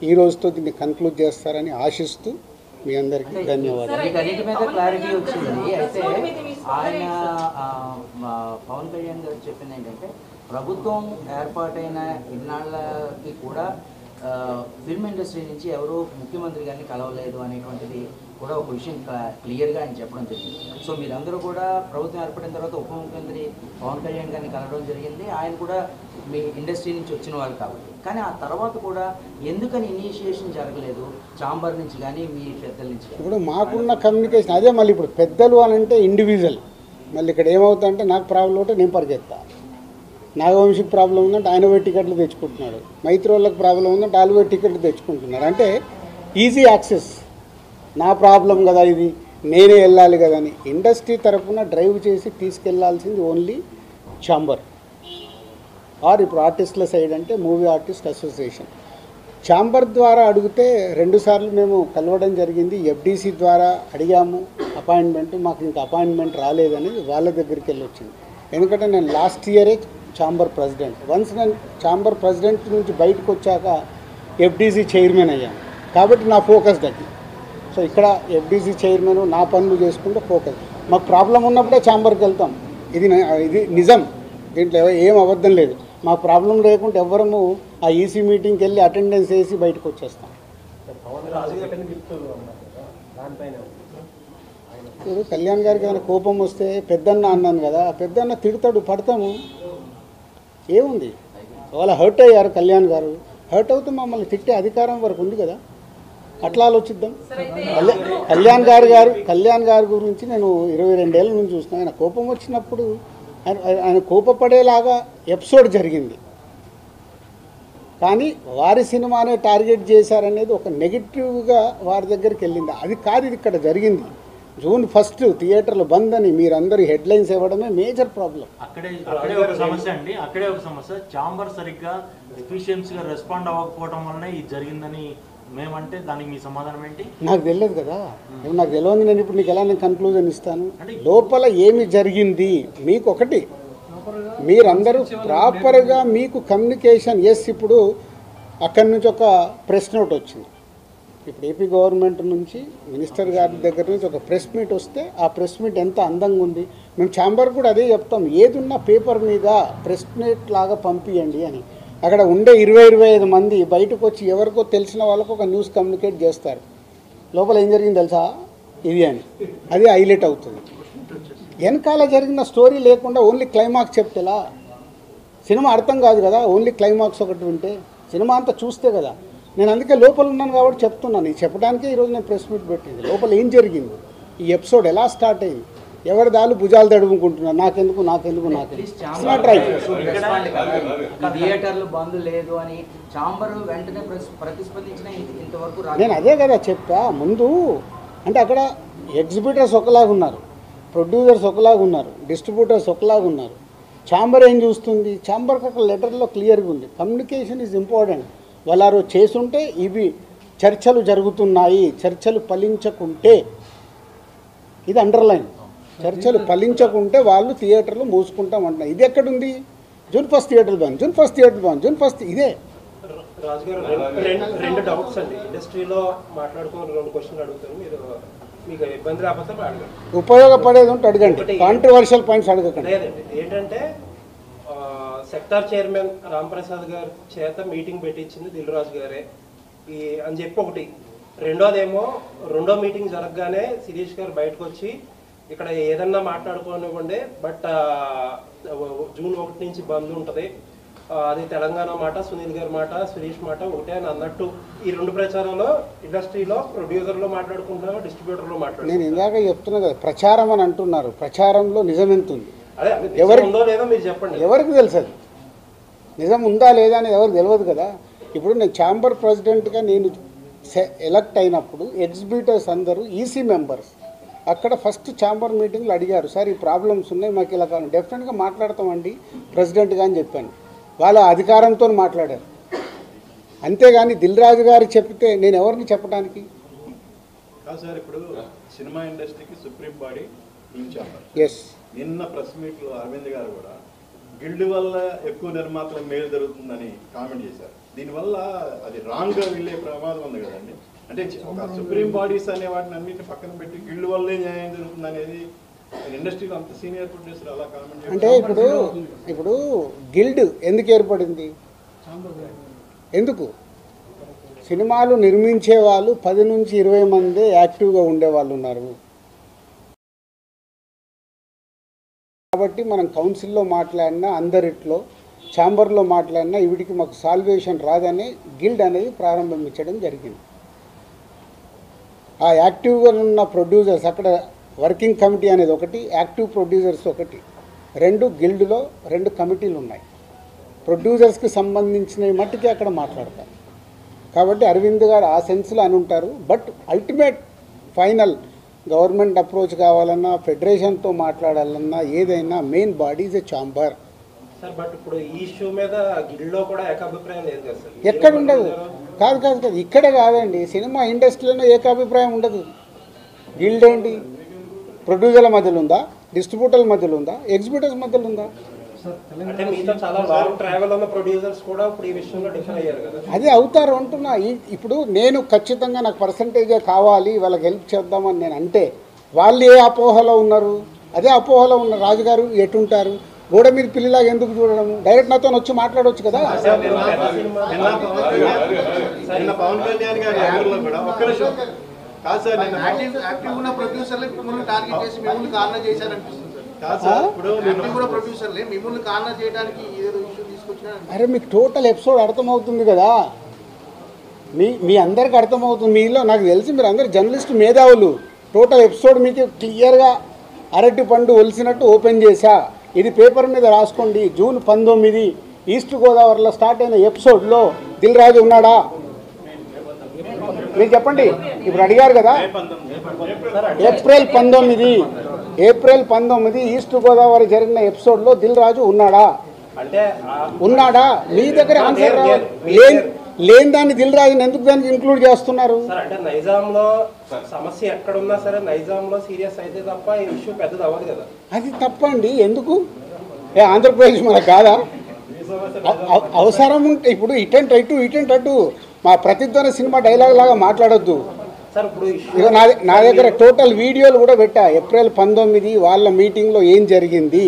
ఈ రోజుతో దీన్ని కన్క్లూడ్ చేస్తారని ఆశిస్తూ మీ అందరికీ ధన్యవాదాలు. వీటన్నిటి మీద క్లారిటీ వచ్చింది. అయితే ఆయన పవన్ కళ్యాణ్ గారు చెప్పింది ఏంటంటే, ప్రభుత్వం ఏర్పాటైన ఇన్నాళ్ళకి కూడా ఫిల్మ్ ఇండస్ట్రీ నుంచి ఎవరో ముఖ్యమంత్రి గారిని కలవలేదు అనేటువంటిది కూడా ఒక విషయం క్లియర్గా ఆయన చెప్పడం జరిగింది. సో మీరందరూ కూడా ప్రభుత్వం ఏర్పడిన తర్వాత ఉప ముఖ్యమంత్రి పవన్ కళ్యాణ్ గారిని కలవడం జరిగింది. ఆయన కూడా మీ ఇండస్ట్రీ నుంచి వచ్చిన వాళ్ళు కాబట్టి, కానీ ఆ తర్వాత కూడా ఎందుకని ఇనిషియేషన్ జరగలేదు ఛాంబర్ నుంచి కానీ మీ పెద్దల నుంచి? ఇప్పుడు మాకున్న కమ్యూనికేషన్ అదే. మళ్ళీ ఇప్పుడు పెద్దలు అని అంటే ఇండివిజువల్. మళ్ళీ ఇక్కడ ఏమవుతుందంటే నాకు ప్రాబ్లం ఉంటే నేను పరిగెత్తా, నాగవంశీకి ప్రాబ్లం ఉందంటే ఆయన పోయి టికెట్లు తెచ్చుకుంటున్నాడు, మైత్రోళ్ళకి ప్రాబ్లం ఉందంటే వాళ్ళు పోయి టికెట్లు తెచ్చుకుంటున్నారు. అంటే ఈజీ యాక్సెస్. నా ప్రాబ్లం కదా ఇది, నేనే వెళ్ళాలి కదా అని ఇండస్ట్రీ తరఫున డ్రైవ్ చేసి తీసుకెళ్లాల్సింది ఓన్లీ ఛాంబర్. ఇప్పుడు ఆర్టిస్టుల సైడ్ అంటే మూవీ ఆర్టిస్ట్ అసోసియేషన్. ఛాంబర్ ద్వారా అడిగితే 2 సార్లు మేము కలవడం జరిగింది. ఎఫ్డీసీ ద్వారా అడిగాము అపాయింట్మెంట్, మాకు ఇంకా అపాయింట్మెంట్ రాలేదని వాళ్ళ దగ్గరికి వెళ్ళి వచ్చింది. ఎందుకంటే నేను లాస్ట్ ఇయరే ఛాంబర్ ప్రెసిడెంట్. వన్స్ నేను ఛాంబర్ ప్రెసిడెంట్ నుంచి బయటకు వచ్చాక ఎఫ్డీసీ చైర్మన్ అయ్యాను కాబట్టి నా ఫోకస్ దక్కి. సో ఇక్కడ ఎఫ్డీసీ చైర్మన్ నా పనులు చేసుకుంటే ఫోకస్. మాకు ప్రాబ్లం ఉన్నప్పుడే ఛాంబర్కి వెళ్తాం. ఇది నిజం, దీంట్లో ఏం అబద్ధం లేదు. మా ప్రాబ్లం లేకుంటే ఎవ్వరము ఆ ఈసీ మీటింగ్కి వెళ్ళి అటెండెన్స్ వేసి బయటకు వచ్చేస్తాం. ఇప్పుడు కళ్యాణ్ గారికి ఏమైనా కోపం వస్తే పెద్దన్న అన్నాను కదా, పెద్దన్న తిడతాడు, పడతాము, ఏముంది. వాళ్ళ హర్ట్ అయ్యారు కళ్యాణ్ గారు, హర్ట్ అవుతూ మమ్మల్ని తిట్టే అధికారం వరకు ఉంది కదా, అట్లా ఆలోచిద్దాం. కళ్యాణ్ గారి గురించి నేను 22 ఏళ్ళ నుంచి చూస్తున్నాను. ఆయన కోపం వచ్చినప్పుడు ఆయన కోపపడేలాగా ఎపిసోడ్ జరిగింది, కానీ వారి సినిమానే టార్గెట్ చేశారనేది ఒక నెగిటివ్గా వారి దగ్గరికి వెళ్ళింది. అది కాదు ఇది ఇక్కడ జరిగింది. June 1 థియేటర్లు బంద్ అని మీరందరూ హెడ్లైన్స్ ఇవ్వడమే మేజర్ ప్రాబ్లం. అక్కడే ఒక సమస్య అండి, అక్కడే ఒక సమస్య. ఛాంబర్ సరిగ్గా ఎఫిషియన్సీగా రెస్పాండ్ అవ్వకపోవడం వల్లనే ఇది జరిగిందని మేమంటే దానికి మీ సమాధానం ఏంటి? నాకు తెలియదు కదా, నాకు తెలియదు. నేను ఇప్పుడు నీకు ఎలా నేను కన్క్లూజన్ ఇస్తాను? లోపల ఏమి జరిగింది మీకు ఒకటి, మీరందరూ ప్రాపర్గా మీకు కమ్యూనికేషన్. ఎస్, ఇప్పుడు అక్కడి నుంచి ఒక ప్రెస్ నోట్ వచ్చింది. ఇప్పుడు ఏపీ గవర్నమెంట్ నుంచి మినిస్టర్ గారి దగ్గర నుంచి ఒక ప్రెస్ మీట్ వస్తే ఆ ప్రెస్ మీట్ ఎంత అందంగా ఉంది. మేము ఛాంబర్ కూడా అదే చెప్తాం, ఏదున్నా పేపర్ మీద ప్రెస్ మీట్ లాగా పంపించండి అని. అక్కడ ఉండే 20-25 మంది బయటకు వచ్చి ఎవరికో తెలిసిన వాళ్ళకు ఒక న్యూస్ కమ్యూనికేట్ చేస్తారు. లోపల ఏం జరిగింది తెలుసా ఇది అని, అది హైలైట్ అవుతుంది. వెనకాల జరిగిన స్టోరీ లేకుండా ఓన్లీ క్లైమాక్స్ చెప్తేలా సినిమా అర్థం కాదు కదా. ఓన్లీ క్లైమాక్స్ ఒకటి ఉంటే సినిమా అంతా చూస్తే కదా. నేను అందుకే లోపల ఉన్నాను కాబట్టి చెప్తున్నాను. ఇది చెప్పడానికే ఈరోజు నేను ప్రెస్ మీట్ పెట్టింది. లోపల ఏం జరిగింది, ఈ ఎపిసోడ్ ఎలా స్టార్ట్ అయింది, ఎవరి దాళ్ళు భుజాలు తడుముకుంటున్నారు, నాకెందుకు థియేటర్లు బంద్ లేదు అని ఛాంబర్ వెంటనే ప్రతిస్పందించిన ఇంతవరకు నేను అదే కదా చెప్పా ముందు. అంటే అక్కడ ఎగ్జిబిటర్స్ ఒకలాగా ఉన్నారు, ప్రొడ్యూసర్స్ ఒకలాగా ఉన్నారు, డిస్ట్రిబ్యూటర్స్ ఒకలాగా ఉన్నారు. ఛాంబర్ ఏం చూస్తుంది, ఛాంబర్కి అక్కడ లెటర్లో క్లియర్గా ఉంది, కమ్యూనికేషన్ ఈజ్ ఇంపార్టెంట్. వాళ్ళు చేసుంటే ఇవి చర్చలు జరుగుతున్నాయి, చర్చలు ఫలించకుంటే ఇది అండర్లైన్, చర్చలు ఫలించకుంటే వాళ్ళు థియేటర్లు మూసుకుంటామంటున్నారు. ఇది ఎక్కడుంది? June 1 థియేటర్లు బంద్, June 1 థియేటర్లు బంద్, June 1 ఇదే. రాజుగారు రెండు డౌట్స్ అండి. ఇండస్ట్రీలో మాట్లాడుకుని 2 క్వశ్చన్లు అడుగుతారు, మీరు మీకు ఇబ్బంది రాకపోతే అడగండి. ఉపయోగపడేది ఉంటే అడగండి, కాంట్రవర్షియల్ పాయింట్స్ అడగకండి. లేదండి, ఏంటంటే సెక్టార్ చైర్మన్ రాంప్రసాద్ గారి చేత మీటింగ్ పెట్టించింది దిల్ రాజు గారే అని చెప్పి ఒకటి. రెండోదేమో రెండో మీటింగ్ జరగగానే శిరీష్ గారు బయటకు వచ్చి ఇక్కడ ఏదన్నా మాట్లాడుకోనివ్వండి, బట్ June 1 నుంచి బంద్ ఉంటుంది, అది తెలంగాణ మాట, సునీల్ గారి మాట, సురేష్ మాట ఒకటే అని అన్నట్టు ఈ 2 ప్రచారంలో ఇండస్ట్రీలో ప్రొడ్యూసర్లో మాట్లాడుకుంటున్నారో డిస్ట్రిబ్యూటర్లో మాట్లాడుతున్నారు. నేను ఇందాక చెప్తున్నా కదా, ప్రచారం అని అంటున్నారు, ప్రచారంలో నిజం ఎంత ఉంది, ఉందో లేదో మీరు చెప్పండి. ఎవరికి తెలుసు అది నిజం ఉందా లేదా అనేది ఎవరికి తెలియదు కదా. ఇప్పుడు నేను ఛాంబర్ ప్రెసిడెంట్గా నేను ఎలక్ట్ అయినప్పుడు ఎగ్జిబిటర్స్ అందరూ ఈసీ మెంబర్స్ అక్కడ ఫస్ట్ ఛాంబర్ మీటింగ్లో అడిగారు, సార్ ఈ ప్రాబ్లమ్స్ ఉన్నాయి మాకు ఇలా కావాలి, డెఫినెట్గా మాట్లాడతామండి ప్రెసిడెంట్గా అని చెప్పాను. వాళ్ళ అధికారంతో మాట్లాడారు, అంతేగాని దిల్ రాజు గారు చెప్తే నేను ఎవరిని చెప్పడానికి కాదు సార్. ఇప్పుడు సినిమా ఇండస్ట్రీకి సుప్రీం బాడీ ఛాంబర్. ఎస్, నిన్న ప్రెస్ మీట్లో అరవింద్ గారు కూడా గిల్డ్ వల్ల ఎక్కువ నిర్మాతల మేలు జరుగుతుందని కామెంట్ చేశారు. దీనివల్ల అది రాంగ్గా వెళ్ళే ప్రమాదం ఉంది కదండి. అంటే ఒక సుప్రీం బాడీస్ అనే వాటిని అన్నింటిని పక్కన పెట్టి గిల్డ్ వల్లే న్యాయం జరుగుతుంది అనేది ఇండస్ట్రీలో అంత సీనియర్ ప్రొడ్యూసర్ అలా కామెంట్ అంటే ఇప్పుడు గిల్డ్ ఎందుకు ఏర్పడింది, ఎందుకు? సినిమాలు నిర్మించే వాళ్ళు 10 నుంచి 20 మందే యాక్టివ్గా ఉండేవాళ్ళు ఉన్నారు. కాబట్టి మనం కౌన్సిల్లో మాట్లాడినా, అందరిట్లో ఛాంబర్లో మాట్లాడినా వీటికి మాకు సాల్వేషన్ రాదని గిల్డ్ అనేది ప్రారంభించడం జరిగింది. ఆ యాక్టివ్గా ఉన్న ప్రొడ్యూసర్స్, అక్కడ వర్కింగ్ కమిటీ అనేది ఒకటి, యాక్టివ్ ప్రొడ్యూసర్స్ ఒకటి, 2 గిల్డ్లో 2 కమిటీలు ఉన్నాయి. ప్రొడ్యూసర్స్కి సంబంధించినవి మట్టుకే అక్కడ మాట్లాడతారు. కాబట్టి అరవింద్ గారు ఆ సెన్స్లో అని ఉంటారు. But ultimate final government approach కావాలన్నా, ఫెడరేషన్తో మాట్లాడాలన్నా, ఏదైనా main body is a chamber. Sir but ఇప్పుడు ఈ ఇష్యూ మీద గిల్డ్లో కూడా ఏకాభిప్రాయం లేదు కదా సార్? ఎక్కడ ఉండదు, కాదు ఇక్కడే కాదండి, సినిమా ఇండస్ట్రీలోనే ఏకాభిప్రాయం ఉండదు. గిల్డ్ ఏంటి, ప్రొడ్యూసర్ల మధ్యలో ఉందా, డిస్ట్రిబ్యూటర్ల మధ్యలో ఉందా, ఎగ్జిబిటర్స్ మధ్యలో ఉందా? అంటే మీతో చాలా లాంగ్ ట్రావెల్ ఉన్న ప్రొడ్యూసర్స్ కూడా ఇప్పుడు ఈ విషయంలో డిఫర్ అయ్యారు కదా. అదే అవుతారు అంటున్నా. ఇప్పుడు నేను ఖచ్చితంగా నాకు పర్సంటేజే కావాలి, వాళ్ళకి హెల్ప్ చేద్దామని నేను అంటే వాళ్ళు ఏ అపోహలో ఉన్నారు, అదే అపోహలో ఉన్న రాజుగారు ఎటుంటారు. గోడ మీద పిల్లిలాగా ఎందుకు చూడడం? డైరెక్ట్ నాతో వచ్చి మాట్లాడవచ్చు కదా. నిన్న పవన్ కళ్యాణ్ గారి యాంకర్లో కూడా ఒక్క నిమిషం కాదు సార్, నిన్న యాక్టివ్ ఉన్న ప్రొడ్యూసర్లే మిమ్మల్ని టార్గెట్ చేసి మిమ్మల్ని కార్నర్ చేశారనిపిస్తుంది కాదు సార్, ఇప్పుడు యాక్టివ్ కూడా ప్రొడ్యూసర్లే మిమ్మల్ని కార్నర్ చేయడానికి ఏదో ఇష్యూ తీసుకొచ్చినా. అరే మీకు టోటల్ ఎపిసోడ్ అర్థమవుతుంది కదా, మీ అందరికి అర్థమవుతుంది. మీలో నాకు తెలిసి మీరు అందరు జర్నలిస్ట్ మేధావులు. టోటల్ ఎపిసోడ్ మీకు క్లియర్గా అరటి పండు ఒలిసినట్టు ఓపెన్ చేశా. ఇది పేపర్ మీద రాసుకోండి. జూన్ 19 ఈస్ట్ గోదావరిలో స్టార్ట్ అయిన ఎపిసోడ్లో దిల్ రాజు ఉన్నాడా? మీరు చెప్పండి. ఇప్పుడు అడిగారు కదా, ఏప్రిల్ 19 ఈస్ట్ గోదావరి జరిగిన ఎపిసోడ్లో దిల్ రాజు ఉన్నాడా? ఉన్నాడా? మీ దగ్గర ఆన్సర్ లేని దాన్ని దిల్ రాజుని ఎందుకు దానికి ఇంక్లూడ్ చేస్తున్నారు? సార్ అంటే నైజాంలో సమస్య ఎక్కడున్నా సరే నైజాంలో సీరియస్ అయితే తప్ప ఈ ఇష్యూ పెద్దది అవ్వదు కదా. అది తప్పండి. ఎందుకు? ఆంధ్రప్రదేశ్ మనకు కాదా? అవసరం ఉంటే ఇప్పుడు ఇటెంట్ అటు మా ప్రతిధ్వని సినిమా డైలాగ్ లాగా మాట్లాడొద్దు. సార్ ఇప్పుడు ఇక నా దగ్గర టోటల్ వీడియోలు కూడా పెట్టా. ఏప్రిల్ 19 వాళ్ళ మీటింగ్లో ఏం జరిగింది.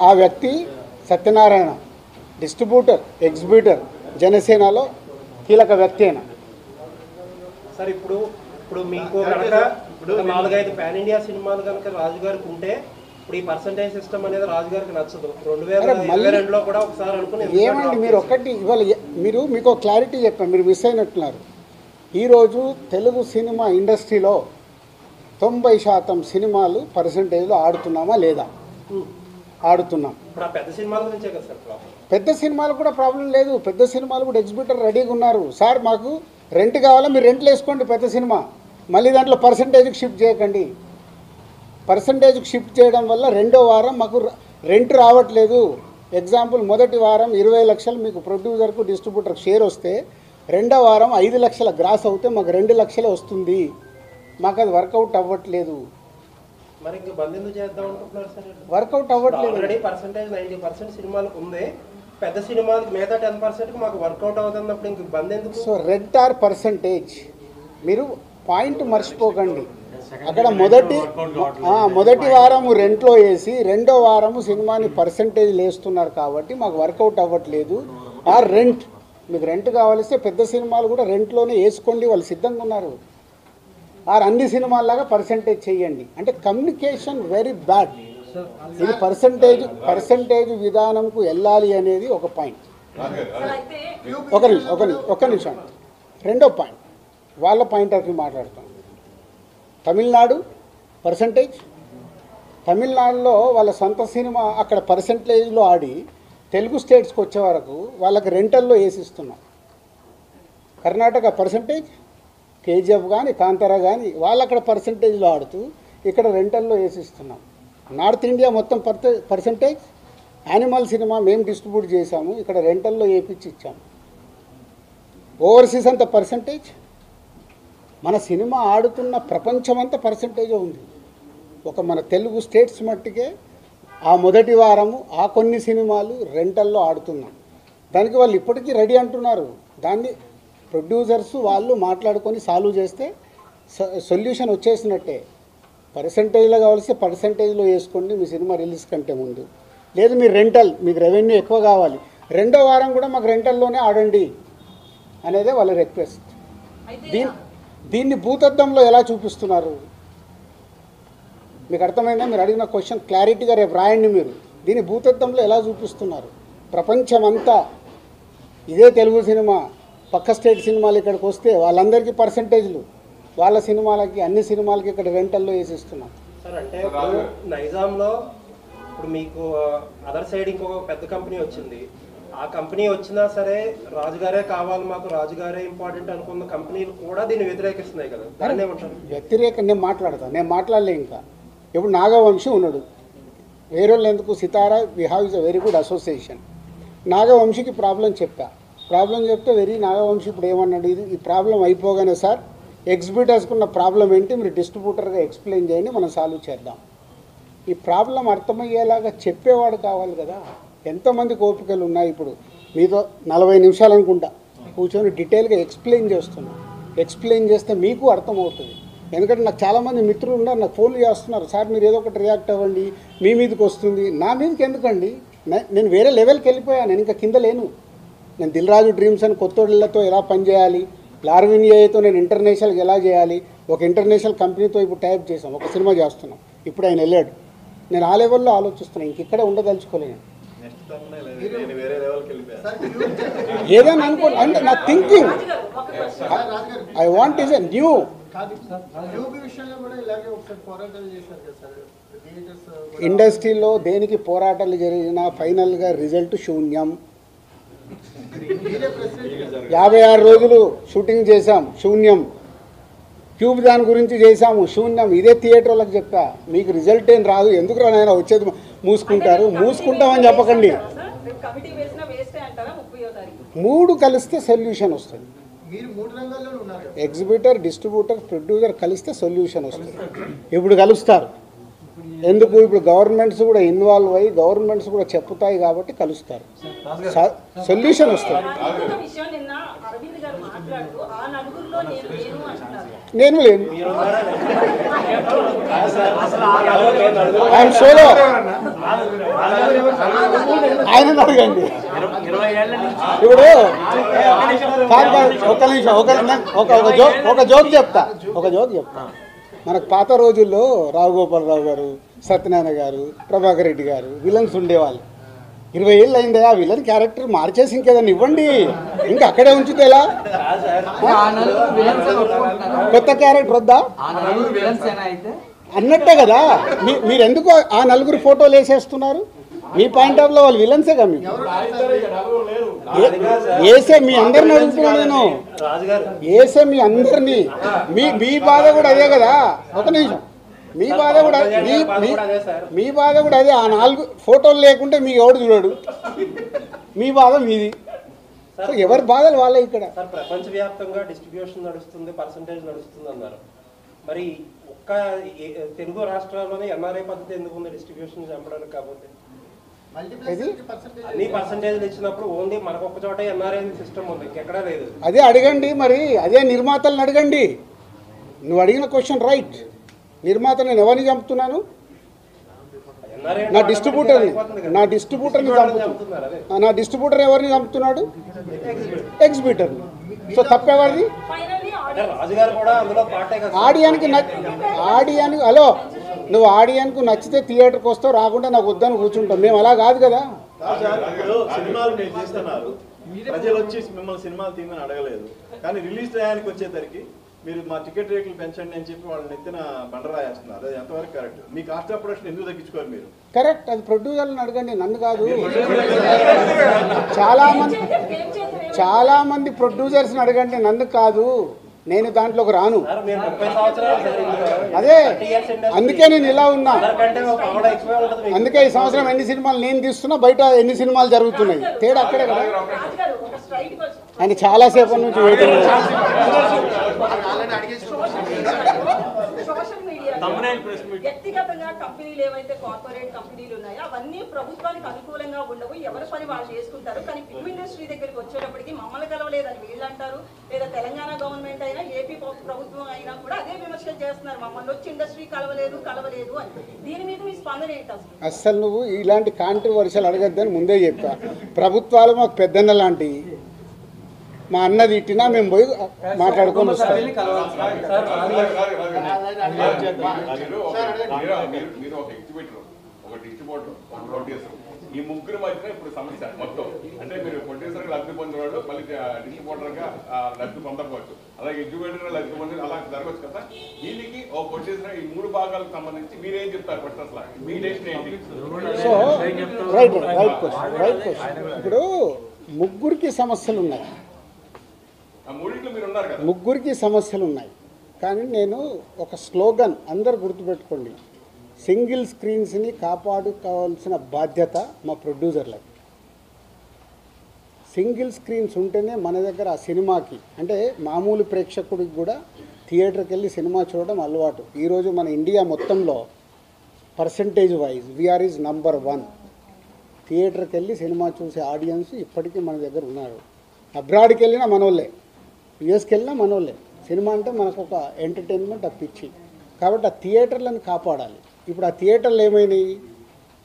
ఆ వ్యక్తి సత్యనారాయణ డిస్ట్రిబ్యూటర్ ఎగ్జిబ్యూటర్ జనసేనలో కీలక వ్యక్తి అయినా. సార్ ఇప్పుడు మీకు కనుక 4-5 పాన్ ఇండియా సినిమాలు కనుక రాజు గారికి ఉంటే ఇప్పుడు ఈ పర్సంటేజ్ సిస్టమ్ అనేది రాజు గారికి నచ్చదు. 2022లో కూడా ఒకసారి అనుకుని ఏమండి మీరు ఒక్కటి ఇవాళ మీకు క్లారిటీ చెప్పాను, మీరు మిస్ అయినట్టున్నారు. ఈరోజు తెలుగు సినిమా ఇండస్ట్రీలో 90% సినిమాలు పర్సంటేజ్లో ఆడుతున్నామా లేదా? ఆడుతున్నాం. ఇప్పుడు ఆ పెద్ద సినిమాల గురించే కదా సార్ ప్రాబ్లం. పెద్ద సినిమాలు కూడా ప్రాబ్లం లేదు. పెద్ద సినిమాలు కూడా ఎగ్జిబ్యూటర్ రెడీగా ఉన్నారు. సార్ మాకు రెంట్ కావాలా, మీరు రెంట్లు వేసుకోండి పెద్ద సినిమా, మళ్ళీ దాంట్లో పర్సంటేజ్కి షిఫ్ట్ చేయకండి. పర్సంటేజ్కి షిఫ్ట్ చేయడం వల్ల రెండో వారం మాకు రెంట్ రావట్లేదు. ఎగ్జాంపుల్ మొదటి వారం 20 లక్షలు మీకు ప్రొడ్యూసర్కు డిస్ట్రిబ్యూటర్కి షేర్ వస్తే రెండో వారం 5 లక్షల గ్రాస్ అవుతే మాకు 2 లక్షలే వస్తుంది. మాకు అది వర్కౌట్ అవ్వట్లేదు. మరి ఇంకా బంద్ ఎందుకు చేద్దాం అనుకుంటున్నారు సార్? వర్కౌట్ అవ్వట్లేదు. ఆల్రెడీ పర్సంటేజ్ 90% సినిమాలకు ఉంది. పెద్ద సినిమాలకు మిగతా 10% మాకు వర్కౌట్ అవుతున్నప్పుడు ఇంక బంద్ ఎందుకు? సో రెంట్ ఆర్ పర్సంటేజ్ మీరు పాయింట్ మర్చిపోకండి. అక్కడ మొదటి వారము రెంట్లో వేసి రెండో వారము సినిమాని పర్సంటేజ్ వేస్తున్నారు కాబట్టి మాకు వర్కౌట్ అవ్వట్లేదు. ఆర్ రెంట్, మీకు రెంట్ కావాలిస్తే పెద్ద సినిమాలు కూడా రెంట్లోనే వేసుకోండి, వాళ్ళు సిద్ధంగా ఉన్నారు. ఆర్ అన్ని సినిమాల్లాగా పర్సంటేజ్ చేయండి. అంటే కమ్యూనికేషన్ వెరీ బ్యాడ్. ఇది పర్సంటేజ్ విధానంకు వెళ్ళాలి అనేది ఒక పాయింట్. ఒక నిమిషం. రెండో పాయింట్ వాళ్ళ పాయింట్ ఆఫ్ వ్యూ మాట్లాడతాం. తమిళనాడు పర్సంటేజ్, తమిళనాడులో వాళ్ళ సొంత సినిమా అక్కడ పర్సంటేజ్లో ఆడి తెలుగు స్టేట్స్కి వచ్చే వరకు వాళ్ళకి రెంటల్లో వేసిస్తున్నాం. కర్ణాటక పర్సంటేజ్, కేజీఎఫ్ కానీ కాంతారా కానీ వాళ్ళు అక్కడ పర్సంటేజ్లో ఆడుతూ ఇక్కడ రెంటల్లో వేసిస్తున్నాం. నార్త్ ఇండియా మొత్తం పర్సంటేజ్. యానిమల్ సినిమా మేము డిస్ట్రిబ్యూట్ చేశాము, ఇక్కడ రెంటల్లో వేపించి ఇచ్చాము. ఓవర్సీస్ అంతా పర్సంటేజ్. మన సినిమా ఆడుతున్న ప్రపంచమంతా పర్సంటేజే ఉంది. ఒక మన తెలుగు స్టేట్స్ మట్టుకే ఆ మొదటి వారము ఆ కొన్ని సినిమాలు రెంటల్లో ఆడుతున్నాం. దానికి వాళ్ళు ఇప్పటికీ రెడీ అంటున్నారు. దాన్ని ప్రొడ్యూసర్స్ వాళ్ళు మాట్లాడుకొని సాల్వ్ చేస్తే సొల్యూషన్ వచ్చేసినట్టే. పర్సంటేజ్లో కావాల్సి పర్సంటేజ్లో వేసుకోండి మీ సినిమా రిలీజ్ కంటే ముందు. లేదు మీరు రెంటల్, మీకు రెవెన్యూ ఎక్కువ కావాలి, రెండో వారం కూడా మాకు రెంటల్లోనే ఆడండి అనేదే వాళ్ళ రిక్వెస్ట్. దీన్ని భూతద్దంలో ఎలా చూపిస్తున్నారు మీకు అర్థమైందా? మీరు అడిగిన క్వశ్చన్ క్లారిటీగా రేపు రాయండి. మీరు దీన్ని భూతద్దంలో ఎలా చూపిస్తున్నారు? ప్రపంచమంతా ఇదే తెలుగు సినిమా, పక్క స్టేట్ సినిమాలు ఇక్కడికి వస్తే వాళ్ళందరికీ పర్సంటేజ్లు, వాళ్ళ సినిమాలకి అన్ని సినిమాలకి ఇక్కడ రెంటల్లో వేసిస్తున్నాం. సార్ అంటే నైజాంలో ఇప్పుడు మీకు అదర్ సైడ్ ఇంకొక పెద్ద కంపెనీ వచ్చింది. ఆ కంపెనీ వచ్చినా సరే రాజుగారే కావాలి, మాకు రాజుగారే ఇంపార్టెంట్ అనుకున్న కంపెనీలు కూడా దీన్ని వ్యతిరేకిస్తున్నాయి కదా. దాన్ని ఏమంటారు? వ్యతిరేకం నేను మాట్లాడలే. ఇంకా ఇప్పుడు నాగవంశీ ఉన్నాడు, వేరే వాళ్ళు ఎందుకు? Sitara we have is a very good association. నాగవంశీకి ప్రాబ్లం చెప్తే నాగవంశీ ఇప్పుడు ఏమన్నాడు, ఈ ప్రాబ్లం అయిపోగానే సార్ ఎగ్జిబ్యూటర్స్కున్న ప్రాబ్లం ఏంటి మీరు డిస్ట్రిబ్యూటర్గా ఎక్స్ప్లెయిన్ చేయండి, మనం సాల్వ్ చేద్దాం. ఈ ప్రాబ్లం అర్థమయ్యేలాగా చెప్పేవాడు కావాలి కదా. ఎంతమంది ఓపికలు ఉన్నాయి? ఇప్పుడు మీతో 40 నిమిషాలు అనుకుంటా కూర్చొని డీటెయిల్గా ఎక్స్ప్లెయిన్ చేస్తున్నాం. ఎక్స్ప్లెయిన్ చేస్తే మీకు అర్థమవుతుంది. ఎందుకంటే నాకు చాలామంది మిత్రులు ఉన్నారు, నాకు ఫోన్లు చేస్తున్నారు, సార్ మీరు ఏదో ఒకటి రియాక్ట్ అవ్వండి, మీ మీదకి వస్తుంది. నా మీదకి ఎందుకండి? నేను వేరే లెవెల్కి వెళ్ళిపోయాను, నేను ఇంకా కింద లేను. నేను దిల్ రాజు డ్రీమ్స్ అని కొత్తోళ్ళతో ఎలా పనిచేయాలి, లార్విన్ ఏఐతో నేను ఇంటర్నేషనల్కి ఎలా చేయాలి, ఒక ఇంటర్నేషనల్ కంపెనీతో ఇప్పుడు టైప్ చేసాం, ఒక సినిమా చేస్తున్నాం. ఇప్పుడు ఆయన వెళ్ళాడు, నేను ఆ లెవెల్లో ఆలోచిస్తున్నాను, ఇంకెక్కడే ఉండదలుచుకోలేను. నెక్స్ట్ తమ్ముడే లేదు, నేను వేరే లెవెల్కి వెళ్ళిపోయాను. ఏదైనా అనుకోండి అంటే నా thinking I want is a new. ఇండస్ట్రీలో దేనికి పోరాటాలు జరిగినా ఫైనల్గా రిజల్ట్ శూన్యం. 56 రోజులు షూటింగ్ చేశాం, శూన్యం. క్యూబ్ దాని గురించి చేశాము, శూన్యం. ఇదే థియేటర్ వాళ్ళకి చెప్పా, మీకు రిజల్ట్ ఏం రాదు, ఎందుకు రానైనా వచ్చేది మూసుకుంటారు. మూసుకుంటామని చెప్పకండి, 3 కలిస్తే సొల్యూషన్ వస్తుంది. ఎగ్జిబిటర్, డిస్ట్రిబ్యూటర్, ప్రొడ్యూసర్ కలిస్తే సొల్యూషన్ వస్తుంది. ఇప్పుడు కలుస్తారు ఎందుకు? ఇప్పుడు గవర్నమెంట్స్ కూడా ఇన్వాల్వ్ అయ్యి గవర్నమెంట్స్ కూడా చెప్తాయి కాబట్టి కలుస్తారు, సొల్యూషన్ వస్తుంది. నేను లేను, ఐఎమ్ సోలో. ఆయన అడగండి ఇప్పుడు. ఒక నిమిషం, ఒక జోక్ చెప్తా. మనకు పాత రోజుల్లో రావుగోపాలరావు గారు, సత్యనారాయణ గారు, ప్రభాకర్ రెడ్డి గారు విలన్స్ ఉండేవాళ్ళు. 20 ఏళ్ళు అయిందే, ఆ విలన్ క్యారెక్టర్ మార్చేసి ఇంకేదన్నా ఇవ్వండి, ఇంకా అక్కడే ఉంచితే ఎలా? కొత్త క్యారెక్టర్ వద్దా అన్నట్టే కదా. మీరు ఎందుకు ఆ 4 ఫోటోలు వేసేస్తున్నారు? మీ పాయింట్ ఆఫ్ లో వాళ్ళు విలన్సే కదా. వేసే మీ అందరిని అడుగుతున్నాను నేను, వేసే మీ అందరినీ. మీ బాధ కూడా అదే కదా. ఒక నిమిషం, మీ బాధ కూడా అదే. ఆ 4 ఫోటోలు లేకుంటే మీకు ఎవడు చూడడు, మీ బాధ మీది. సో ఎవరి బాధలు వాళ్ళే. ఇక్కడ ప్రపంచవ్యాప్తంగా డిస్ట్రిబ్యూషన్ నడుస్తుంది, పర్సంటేజ్ నడుస్తుంది అన్నారు. మరి ఒక్క తెలుగు రాష్ట్రాల్లోనే ఎన్ఆర్ఐ పద్ధతి ఎందుకు ఉంది డిస్ట్రిబ్యూషన్ చంపడానికి? కాబట్టి అన్ని పర్సంటేజ్ ఇచ్చినప్పుడు ఓన్లీ మనకు ఒక్క చోట ఎన్ఆర్ఐ సిస్టమ్ ఉంది, ఇంకెక్కడా లేదు. అదే అడగండి మరి, అదే నిర్మాతలను అడగండి. నువ్వు అడిగిన క్వశ్చన్ రైట్. నిర్మాత నేను ఎవరిని చంపుతున్నాను? నా డిస్ట్రిబ్యూటర్ని చంపుతున్నాను. నా డిస్ట్రిబ్యూటర్ ఎవరిని చంపుతున్నాడు? ఎగ్జిబిటర్ని. సో తప్పెవరిది? ఆడియన్కి హలో, నువ్వు ఆడియన్కు నచ్చితే థియేటర్కి వస్తావు, రాకుండా నాకు వద్దని కూర్చుంటాం. మేము అలా కాదు కదా. సినిమాలు మీరు తీస్తున్నారు, ప్రజలు వచ్చి మిమ్మల్ని సినిమాలు తీయమని అడగలేదు, కానీ రిలీజ్ టయానికి వచ్చేసరికి మీరు మా టికెట్ రేట్లు పెంచండి అని చెప్పి వాళ్ళని ఎత్తిన బండరాయేస్తున్నారు. అది ఎంతవరకు correct? Me cost of production ఎందుకు తగ్గించుకోరు మీరు? కరెక్ట్, అది ప్రొడ్యూసర్లను అడగండి, నన్ను కాదు. చాలా మంది ప్రొడ్యూసర్స్ని అడగండి, నన్ను కాదు. నేను దాంట్లోకి రాను. అదే అందుకే నేను ఇలా ఉన్నా. అందుకే ఈ సంవత్సరం ఎన్ని సినిమాలు నేను తీస్తున్నా, బయట ఎన్ని సినిమాలు జరుగుతున్నాయి, తేడా అక్కడే కదా. ఆయన చాలాసేపటి నుంచి వెయిటింగ్. వ్యక్తిగతంగా కంపెనీలు ఏవైతే కార్పొరేట్ కంపెనీలు ఉన్నాయో అవన్నీ ప్రభుత్వానికి అనుకూలంగా ఉండవు, ఎవరి పని వాళ్ళు చేసుకుంటారు. కానీ ఫిల్మ్ ఇండస్ట్రీ దగ్గరికి వచ్చేటప్పటికి మమ్మల్ని కలవలేదని వీళ్ళు అంటారు, లేదా తెలంగాణ గవర్నమెంట్ అయినా ఏపీ ప్రభుత్వం అయినా కూడా అదే విమర్శలు చేస్తున్నారు, మమ్మల్ని వచ్చి ఇండస్ట్రీ కలవలేదు అని. దీని మీద మీ స్పందన ఏంటి? అసలు నువ్వు ఇలాంటి కాంట్రవర్షియల్ అడగద్దని ముందే చెప్పా. ప్రభుత్వాలు మాకు పెద్దన్న లాంటి, మా అన్నది ఇట్టినా మేము పోయి మాట్లాడుకొని వస్తాం. ఈ ముగ్గురు మధ్యన ఇప్పుడు సమస్య మొత్తం అంటే మీరు ప్రొడ్యూసర్ లబ్ధి పొందేవాడు, మళ్ళీ డిస్ట్రిబ్యూటర్ గా లబ్ధి పొందకపోవచ్చు, అలాగే ఎగ్జిక్యూటివ్ లబ్ధి పొందే అలా జరగచ్చు కదా. దీనికి ఓ ప్రొడ్యూసర్ ఈ 3 భాగాలకు సంబంధించి మీరేం చెప్తారు? ఫస్ట్ అసలు మీ డెసిషన్ ఏంటి? So right question. ఇప్పుడు ముగ్గురికి సమస్యలు ఉన్నాయి, ముగ్గురికి సమస్యలు ఉన్నాయి. కానీ నేను ఒక స్లోగన్ అందరు గుర్తుపెట్టుకోండి, సింగిల్ స్క్రీన్స్ని కాపాడుకోవాల్సిన బాధ్యత మా ప్రొడ్యూసర్లకి. సింగిల్ స్క్రీన్స్ ఉంటేనే మన దగ్గర ఆ సినిమాకి అంటే మామూలు ప్రేక్షకుడికి కూడా థియేటర్కి వెళ్ళి సినిమా చూడడం అలవాటు. ఈరోజు మన ఇండియా మొత్తంలో percentage wise VR is number 1. థియేటర్కి వెళ్ళి సినిమా చూసే ఆడియన్స్ ఇప్పటికీ మన దగ్గర ఉన్నారు. అబ్రాడ్కి వెళ్ళినా మనోళ్ళే, యుఎస్కి వెళ్ళినా మనోళ్ళే. సినిమా అంటే మనకు ఒక ఎంటర్టైన్మెంట్ అప్పించి, కాబట్టి ఆ థియేటర్లను కాపాడాలి. ఇప్పుడు ఆ థియేటర్లు ఏమైనాయి,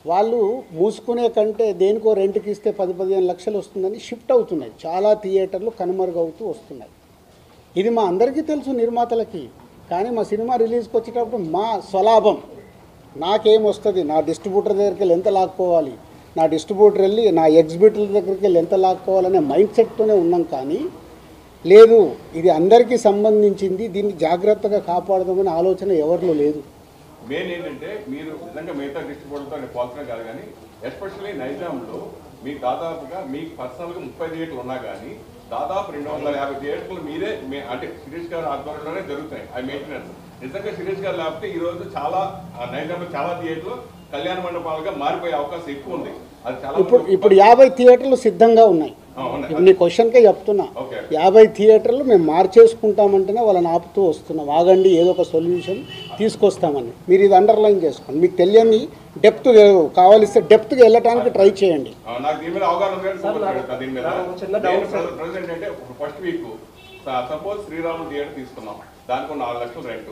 వాళ్ళు మూసుకునే కంటే దేనికో రెంట్కి ఇస్తే 10-15 లక్షలు వస్తుందని షిఫ్ట్ అవుతున్నాయి. చాలా థియేటర్లు కనుమరుగవుతూ వస్తున్నాయి. ఇది మా అందరికీ తెలుసు నిర్మాతలకి. కానీ మా సినిమా రిలీజ్కి వచ్చేటప్పుడు మా స్వలాభం నాకేమొస్తుంది, నా డిస్ట్రిబ్యూటర్ దగ్గరికి వెళ్ళి ఎంత లాక్కోవాలి, నా డిస్ట్రిబ్యూటర్ వెళ్ళి నా ఎగ్జిబిటర్ దగ్గరికి వెళ్ళి ఎంత లాక్కోవాలనే మైండ్ సెట్తోనే ఉన్నాం. కానీ లేదు, ఇది అందరికీ సంబంధించింది, దీన్ని జాగ్రత్తగా కాపాడదామనే ఆలోచన ఎవరిలో లేదు. మెయిన్ ఏంటంటే మీరు నిజంగా మిగతా డిస్ట్రిబ్యూటర్తో నేను పోల్చడం కాదు, కానీ ఎస్పెషల్లీ నైజాంలో మీకు దాదాపుగా మీకు పర్సనల్గా 30 థియేటర్లు ఉన్నా కానీ దాదాపు 250 థియేటర్లు మీరే అంటే శిరీష్ గారి ఆధ్వర్యంలోనే జరుగుతాయి ఆ మెయింటెనెన్స్. నిజంగా శిరీష్ గారు లేకపోతే ఈ రోజు చాలా నైజాంలో చాలా థియేటర్లు కళ్యాణ మండపాలుగా మారిపోయే అవకాశం ఎక్కువ ఉంది. అది చాలా ఇప్పుడు 50 థియేటర్లు సిద్ధంగా ఉన్నాయి. ఇప్పుడు నీ క్వశ్చన్కే చెప్తున్నా, 50 థియేటర్లు మేము మార్చేసుకుంటామంటేనే వాళ్ళని ఆపుతూ వస్తున్నాం. ఆగండి, ఏదో ఒక సొల్యూషన్ తీసుకొస్తామని. మీరు ఇది అండర్లైన్ చేసుకోండి. మీకు తెలియని డెప్త్ కావాలిస్తే డెప్త్గా వెళ్ళటానికి ట్రై చేయండి. నాకు దీని మీద అవగాహన దీని మీద ప్రెసెంట్ అంటే first week suppose Sriramulu theatre తీసుకున్నాం, దానికి 4 లక్షలు రెంట్.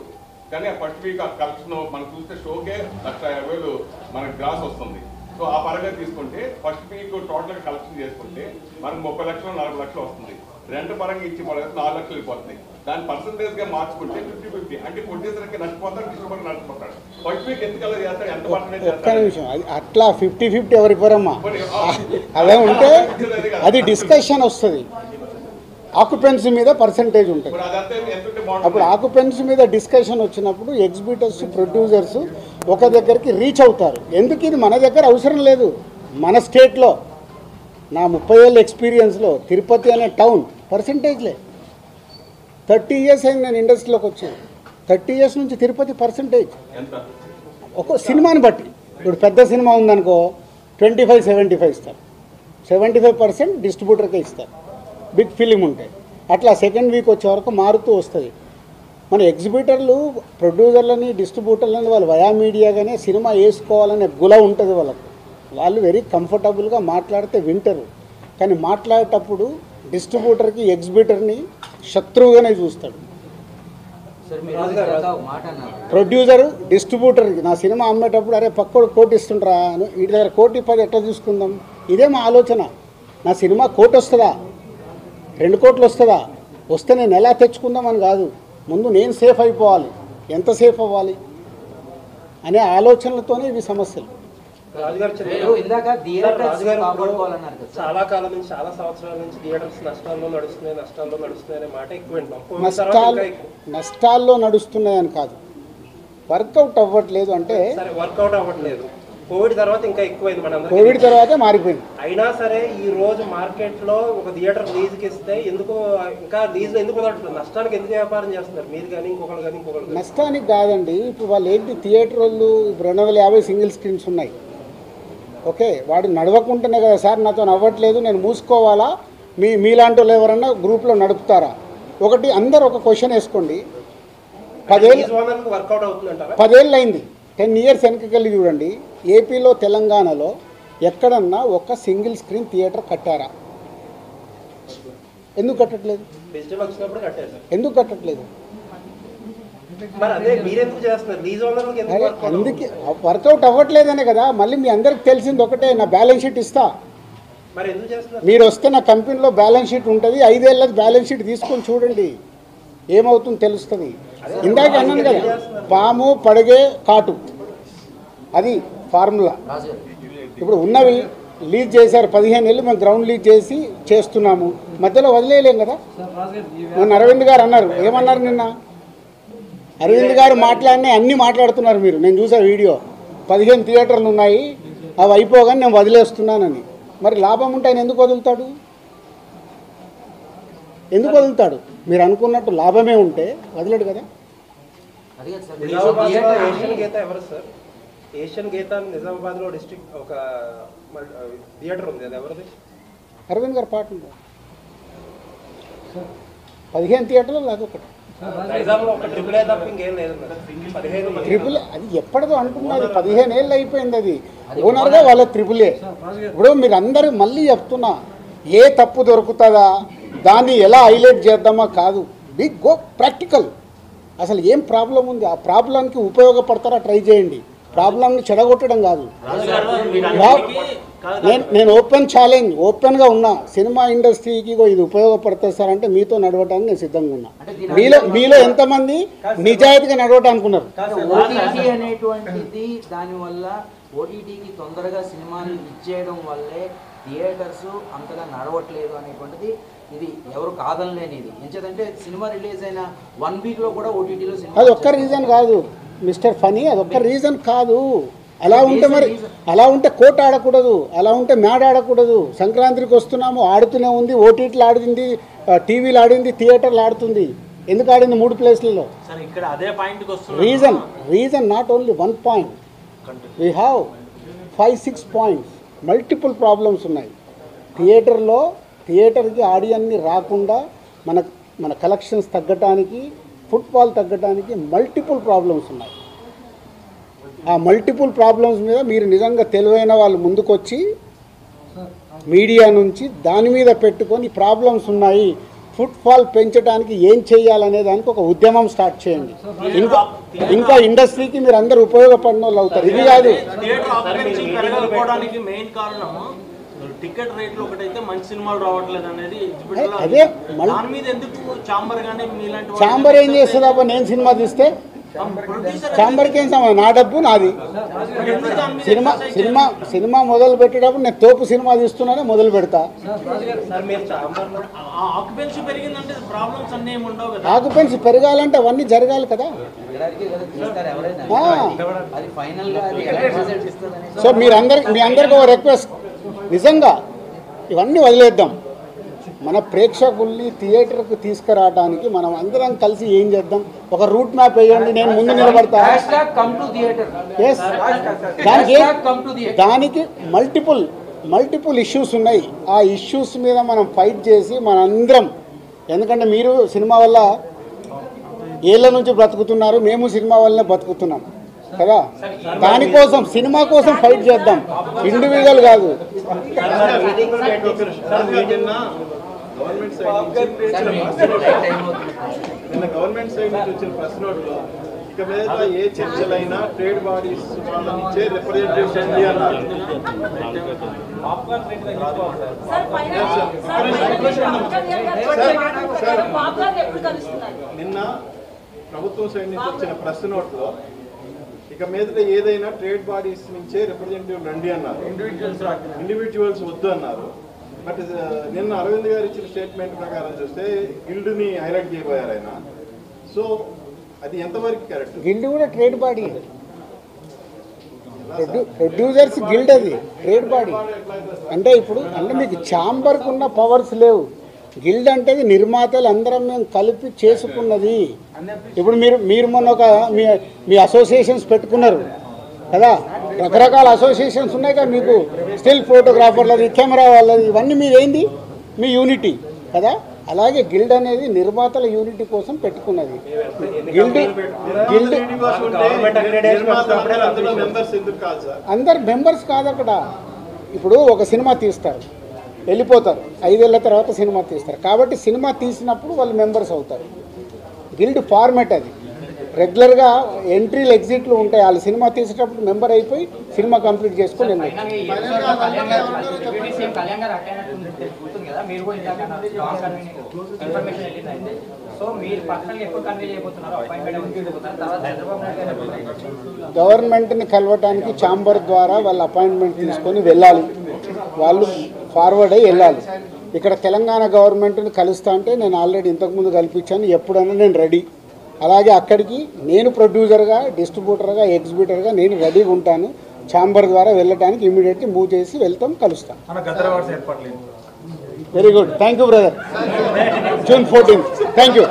కానీ ఆ ఫస్ట్ వీక్ ఆ కలెక్షన్ మనం చూస్తే షోకే 1,50,000 మనకి గ్రాస్ వస్తుంది. సో ఆ పరంగా తీసుకుంటే ఫస్ట్ వీక్ టోటల్గా కలెక్షన్ చేసుకుంటే మనకు 30 లక్షలు 40 లక్షలు వస్తుంది. రెంట్ పరంగా ఇచ్చి 4 లక్షలు వెళ్ళిపోతుంది. దాని పర్సంటేజ్గా మార్చుకుంటే 50-50 అంటే ప్రొడ్యూసర్కి నష్టపోతాడు, డిస్ట్రిబ్యూటర్ నష్టపోతాడు. ఫస్ట్ వీక్ ఎందుకలా చేస్తాడు, ఎంత పర్సంటేజ్ చేస్తాడు? నిమిషం, అది అట్లా 50-50 ఎవరిపోరమ్మా, అదే ఉంటే అది డిస్కషన్ వస్తుంది. ఆక్యుపెన్సీ మీద పర్సంటేజ్ ఉంటుంది. అప్పుడు ఆక్యుపెన్సీ మీద డిస్కషన్ వచ్చినప్పుడు ఎగ్జిబిటర్స్, ప్రొడ్యూసర్స్ ఒక దగ్గరికి రీచ్ అవుతారు. ఎందుకు ఇది మన దగ్గర అవసరం లేదు. మన స్టేట్లో నా 30 ఏళ్ళ ఎక్స్పీరియన్స్లో తిరుపతి అనే టౌన్ పర్సంటేజ్లే. 30 ఇయర్స్ అయింది నేను ఇండస్ట్రీలోకి వచ్చాను. 30 ఇయర్స్ నుంచి తిరుపతి పర్సంటేజ్ ఒక సినిమాని బట్టి. ఇప్పుడు పెద్ద సినిమా ఉందనుకో 25-75 ఇస్తారు, 75% డిస్ట్రిబ్యూటర్కే ఇస్తారు. బిగ్ ఫిలిం ఉంటాయి. అట్లా సెకండ్ వీక్ వచ్చే వరకు మారుతూ వస్తుంది. మన ఎగ్జిబిటర్లు, ప్రొడ్యూసర్లని, డిస్ట్రిబ్యూటర్లని వాళ్ళు వయా మీడియాగానే సినిమా వేసుకోవాలనే గుల ఉంటుంది వాళ్ళకు. వాళ్ళు వెరీ కంఫర్టబుల్గా మాట్లాడితే వింటారు. కానీ మాట్లాడేటప్పుడు డిస్ట్రిబ్యూటర్కి, ఎగ్జిబిటర్ని శత్రువుగానే చూస్తాడు. ప్రొడ్యూసరు డిస్ట్రిబ్యూటర్కి నా సినిమా అమ్మేటప్పుడు అరే పక్కోడు కోటి ఇస్తుంటారా, వీటి దగ్గర 1,10,000 ఎట్లా చూసుకుందాం, ఇదే మా ఆలోచన. నా సినిమా 1 కోటి వస్తుందా, 2 కోట్లు వస్తుందా, వస్తే నేను ఎలా తెచ్చుకుందామని కాదు, ముందు నేను సేఫ్ అయిపోవాలి, ఎంత సేఫ్ అవ్వాలి అనే ఆలోచనలతోనే ఇవి సమస్యలు. చాలా కాలం నుంచి, చాలా సంవత్సరాల నుంచి థియేటర్స్ నష్టాల్లో నడుస్తున్నాయి అనే మాట ఎక్కువ వింటాం. నష్టాల్లో నడుస్తున్నాయని కాదు, వర్కౌట్ అవ్వట్లేదు. అంటే వర్కౌట్ అవ్వట్లేదు. కోవిడ్ తర్వాత ఇంకా ఎక్కువైంది. కోవిడ్ తర్వాతే మారిపోయింది. అయినా సరే ఈ రోజు మార్కెట్ లో ఒక థియేటర్ లీజ్కి ఇస్తే ఎందుకు ఇంకా లీజ్ ఎందుకు నష్టానికి ఎందుకు వ్యాపారం చేస్తున్నారు మీరు కానీ ఇంకొకరు కానీ ఇంకొకరు? నష్టానికి కాదండి. ఇప్పుడు వాళ్ళు ఏంటి, థియేటర్ వాళ్ళు 250 సింగిల్ స్క్రీన్స్ ఉన్నాయి. ఓకే, వాడు నడవకుంటేనే కదా సార్ నాతో అవ్వట్లేదు నేను మూసుకోవాలా, మీలాంటి వాళ్ళు ఎవరన్నా గ్రూప్లో నడుపుతారా? ఒకటి అందరు ఒక క్వశ్చన్ వేసుకోండి. 10 ఏళ్ళు అయింది, 10 ఇయర్స్ వెనకకెళ్ళి చూడండి. ఏపీలో, తెలంగాణలో ఎక్కడన్నా ఒక సింగిల్ స్క్రీన్ థియేటర్ కట్టారా? ఎందుకు కట్టట్లేదు? ఎందుకు కట్టట్లేదు? అందుకే వర్కౌట్ అవ్వట్లేదనే కదా. మళ్ళీ మీ అందరికి తెలిసింది ఒకటే, నా బ్యాలెన్స్ షీట్ ఇస్తా, మీరు వస్తే నా కంపెనీలో బ్యాలెన్స్ షీట్ ఉంటుంది, 5 ఏళ్ళది బ్యాలెన్స్ షీట్ తీసుకొని చూడండి, ఏమవుతుందో తెలుస్తుంది. ఇందాక అన్నాను కదా, పాము పడగే కాటు, అది ఫార్ములా. ఇప్పుడు ఉన్నవి లీజ్ చేశారు, 15 ఏళ్ళు మేము గ్రౌండ్ లీజ్ చేసి చేస్తున్నాము, మధ్యలో వదిలేయలేం కదా. మొన్న అరవింద్ గారు అన్నారు, ఏమన్నారు నిన్న అరవింద్ గారు మాట్లాడినా అన్నీ మాట్లాడుతున్నారు మీరు, నేను చూసా వీడియో. 15 థియేటర్లు ఉన్నాయి, అవి అయిపోగానే నేను వదిలేస్తున్నానని. మరి లాభం ఉంటే ఆయన ఎందుకు వదులుతాడు? ఎందుకు వదులుతాడు? మీరు అనుకున్నట్టు లాభమే ఉంటే వదిలేడు కదా. ఏషియన్ గీత నిజామాబాద్ లో డిస్ట్రిక్ట్ ఒక థియేటర్ ఉంది, అది ఎవరిది? అరవింద్ గారు పాట ఉంది. 15 థియేటర్లు అదొకటి. ట్రిపుల్ అది ఎప్పటిదో అంటున్నది, 15 ఏళ్ళు అయిపోయింది. అది ఓనర్గా వాళ్ళ ట్రిపులే. ఇప్పుడు మీరు అందరూ మళ్ళీ చెప్తున్నా, ఏ తప్పు దొరుకుతుందా దాన్ని ఎలా హైలైట్ చేద్దామా కాదు, బి గో ప్రాక్టికల్. అసలు ఏం ప్రాబ్లం ఉంది, ఆ ప్రాబ్లంకి ఉపయోగపడతారా ట్రై చేయండి, ప్రాబ్లంని చెడగొట్టడం కాదు. నేను ఓపెన్ ఛాలెంజ్, ఓపెన్గా ఉన్నా, సినిమా ఇండస్ట్రీకి ఇది ఉపయోగపడుతుంది సార్ అంటే మీతో నడవటానికి నేను సిద్ధంగా ఉన్నా. మీలో ఎంతమంది నిజాయితీగా నడవటానికి ఉన్నారు? ఓటీటీ అనేటువంటిది దానివల్ల ఓటీటీకి తొందరగా సినిమాలు ఇచ్చేయడం వల్లే థియేటర్స్ అంతగా నడవట్లేదు అనేటువంటిది ఇది ఎవరు కాదనలేనిది. ఎంచేదంటే సినిమా రిలీజ్ అయిన 1 వీక్లో కూడా ఓటీటీలో సినిమా అది ఒక్క రీజన్ కాదు మిస్టర్ ఫనీ, అది ఒక్క రీజన్ కాదు. అలా ఉంటే మరి అలా ఉంటే కోర్టు ఆడకూడదు, అలా ఉంటే మ్యాడ్ ఆడకూడదు. సంక్రాంతికి వస్తున్నాము, ఆడుతూనే ఉంది, ఓటీటీలు ఆడింది, టీవీలు ఆడింది, థియేటర్లు ఆడుతుంది. ఎందుకు ఆడింది 3 ప్లేస్లలో? Reason not only 1 point, we have 5-6 points. Multiple problems ఉన్నాయి. థియేటర్కి ఆడియన్ని రాకుండా మన కలెక్షన్స్ తగ్గటానికి, ఫుట్ఫాల్ తగ్గటానికి మల్టిపుల్ ప్రాబ్లమ్స్ ఉన్నాయి. ఆ మల్టిపుల్ ప్రాబ్లమ్స్ మీద మీరు నిజంగా తెలివైన వాళ్ళు ముందుకొచ్చి మీడియా నుంచి దాని మీద పెట్టుకొని ప్రాబ్లమ్స్ ఉన్నాయి, ఫుట్ఫాల్ పెంచడానికి ఏం చేయాలనే దానికి ఒక ఉద్యమం స్టార్ట్ చేయండి. ఇంకా ఇండస్ట్రీకి మీరు అందరూ ఉపయోగపడిన వాళ్ళు అవుతారు. ఇది కాదు టికెట్ రేట్లు ఒకటైతే మంచి సినిమాలు రావట్లేదు అనేది. అదే ఛాంబర్ ఏం చేస్తుంది అబ్బా? నేను సినిమా తీస్తే ఛాంబర్కి ఏం సమయం, నా డబ్బు నాది. సినిమా మొదలు పెట్టేటప్పుడు నేను తోపు సినిమా తీస్తున్నానే మొదలు పెడతా. ఆక్యుపెన్సీ పెరగాలంటే అవన్నీ జరగాలి కదా. సో మీ అందరికి ఒక రిక్వెస్ట్, నిజంగా ఇవన్నీ వదిలేద్దాం. మన ప్రేక్షకుల్ని థియేటర్కి తీసుకురావడానికి మనం అందరం కలిసి ఏం చేద్దాం, ఒక రూట్ మ్యాప్ వేయండి, నేను ముందు నిలబడతా. దానికి మల్టిపుల్ ఇష్యూస్ ఉన్నాయి. ఆ ఇష్యూస్ మీద మనం ఫైట్ చేసి మనందరం, ఎందుకంటే మీరు సినిమా వల్ల ఏళ్ళ నుంచి బ్రతుకుతున్నారు, మేము సినిమా వల్లనే బతుకుతున్నాం కదా. దానికోసం సినిమా కోసం ఫైట్ చేద్దాం, ఇండివిజువల్ కాదు. గవర్నమెంట్ సైడ్ నుంచి వచ్చిన ప్రెస్ నోట్లో ఇక మీద ఏ చర్చలైనా ట్రేడ్ బాడీస్ వాళ్ళ నుంచే రిప్రజెంటేషన్ అన్నారు. నిన్న ప్రభుత్వం సైడ్ నుంచి వచ్చిన ప్రెస్ నోట్లో ఇక మీద ఏదైనా ట్రేడ్ బాడీస్ నుంచే రిప్రజెంటేటివ్ రండి అన్నారు, ఇండివిజువల్స్ వద్దు అన్నారు. బట్ నిన్న అరవింద్ గారు ఇచ్చిన స్టేట్మెంట్ ప్రకారం చూస్తే గిల్డ్ని హైలైట్ చేయబోయారు ఆయన. సో అది ఎంతవరకు కరెక్ట్? గిల్డ్ కూడా ట్రేడ్ బాడీ, ప్రొడ్యూసర్స్ గిల్డ్, అది ట్రేడ్ బాడీ. అంటే ఇప్పుడు మీకు ఛాంబర్కి ఉన్న పవర్స్ లేవు. గిల్డ్ అంటే నిర్మాతలు అందరం మేము కలిపి చేసుకున్నది. ఇప్పుడు మీరు మొన్న ఒక మీ అసోసియేషన్స్ పెట్టుకున్నారు కదా, రకరకాల అసోసియేషన్స్ ఉన్నాయి కదా మీకు, స్టిల్ ఫోటోగ్రాఫర్లది, కెమెరా వాళ్ళది, ఇవన్నీ మీదేంది మీ యూనిటీ కదా. అలాగే గిల్డ్ అనేది నిర్మాతల యూనిటీ కోసం పెట్టుకున్నది. అందరు మెంబర్స్ కాదు అక్కడ. ఇప్పుడు ఒక సినిమా తీస్తారు, వెళ్ళిపోతారు, 5 ఏళ్ళ తర్వాత సినిమా తీస్తారు. కాబట్టి సినిమా తీసినప్పుడు వాళ్ళు మెంబర్స్ అవుతారు. గిల్డ్ ఫార్మాట్ అది. రెగ్యులర్గా ఎంట్రీలు ఎగ్జిట్లు ఉంటాయి. వాళ్ళు సినిమా తీసేటప్పుడు మెంబర్ అయిపోయి సినిమా కంప్లీట్ చేసుకొని వెళ్ళచ్చు. గవర్నమెంట్ని కలవటానికి ఛాంబర్ ద్వారా వాళ్ళు అపాయింట్మెంట్ తీసుకొని వెళ్ళాలి, వాళ్ళు ఫార్వర్డ్ అయ్యి వెళ్ళాలి. ఇక్కడ తెలంగాణ గవర్నమెంట్ని కలుస్తా అంటే నేను ఆల్రెడీ ఇంతకుముందు కల్పించాను, ఎప్పుడైనా నేను రెడీ. అలాగే అక్కడికి నేను ప్రొడ్యూసర్గా, డిస్ట్రిబ్యూటర్గా, ఎగ్జిబ్యూటర్గా నేను రెడీగా ఉంటాను. ఛాంబర్ ద్వారా వెళ్ళటానికి ఇమీడియట్లీ మూవ్ చేసి వెళ్తాం, కలుస్తాం. Very good, thank you brother. June 14th. Thank you.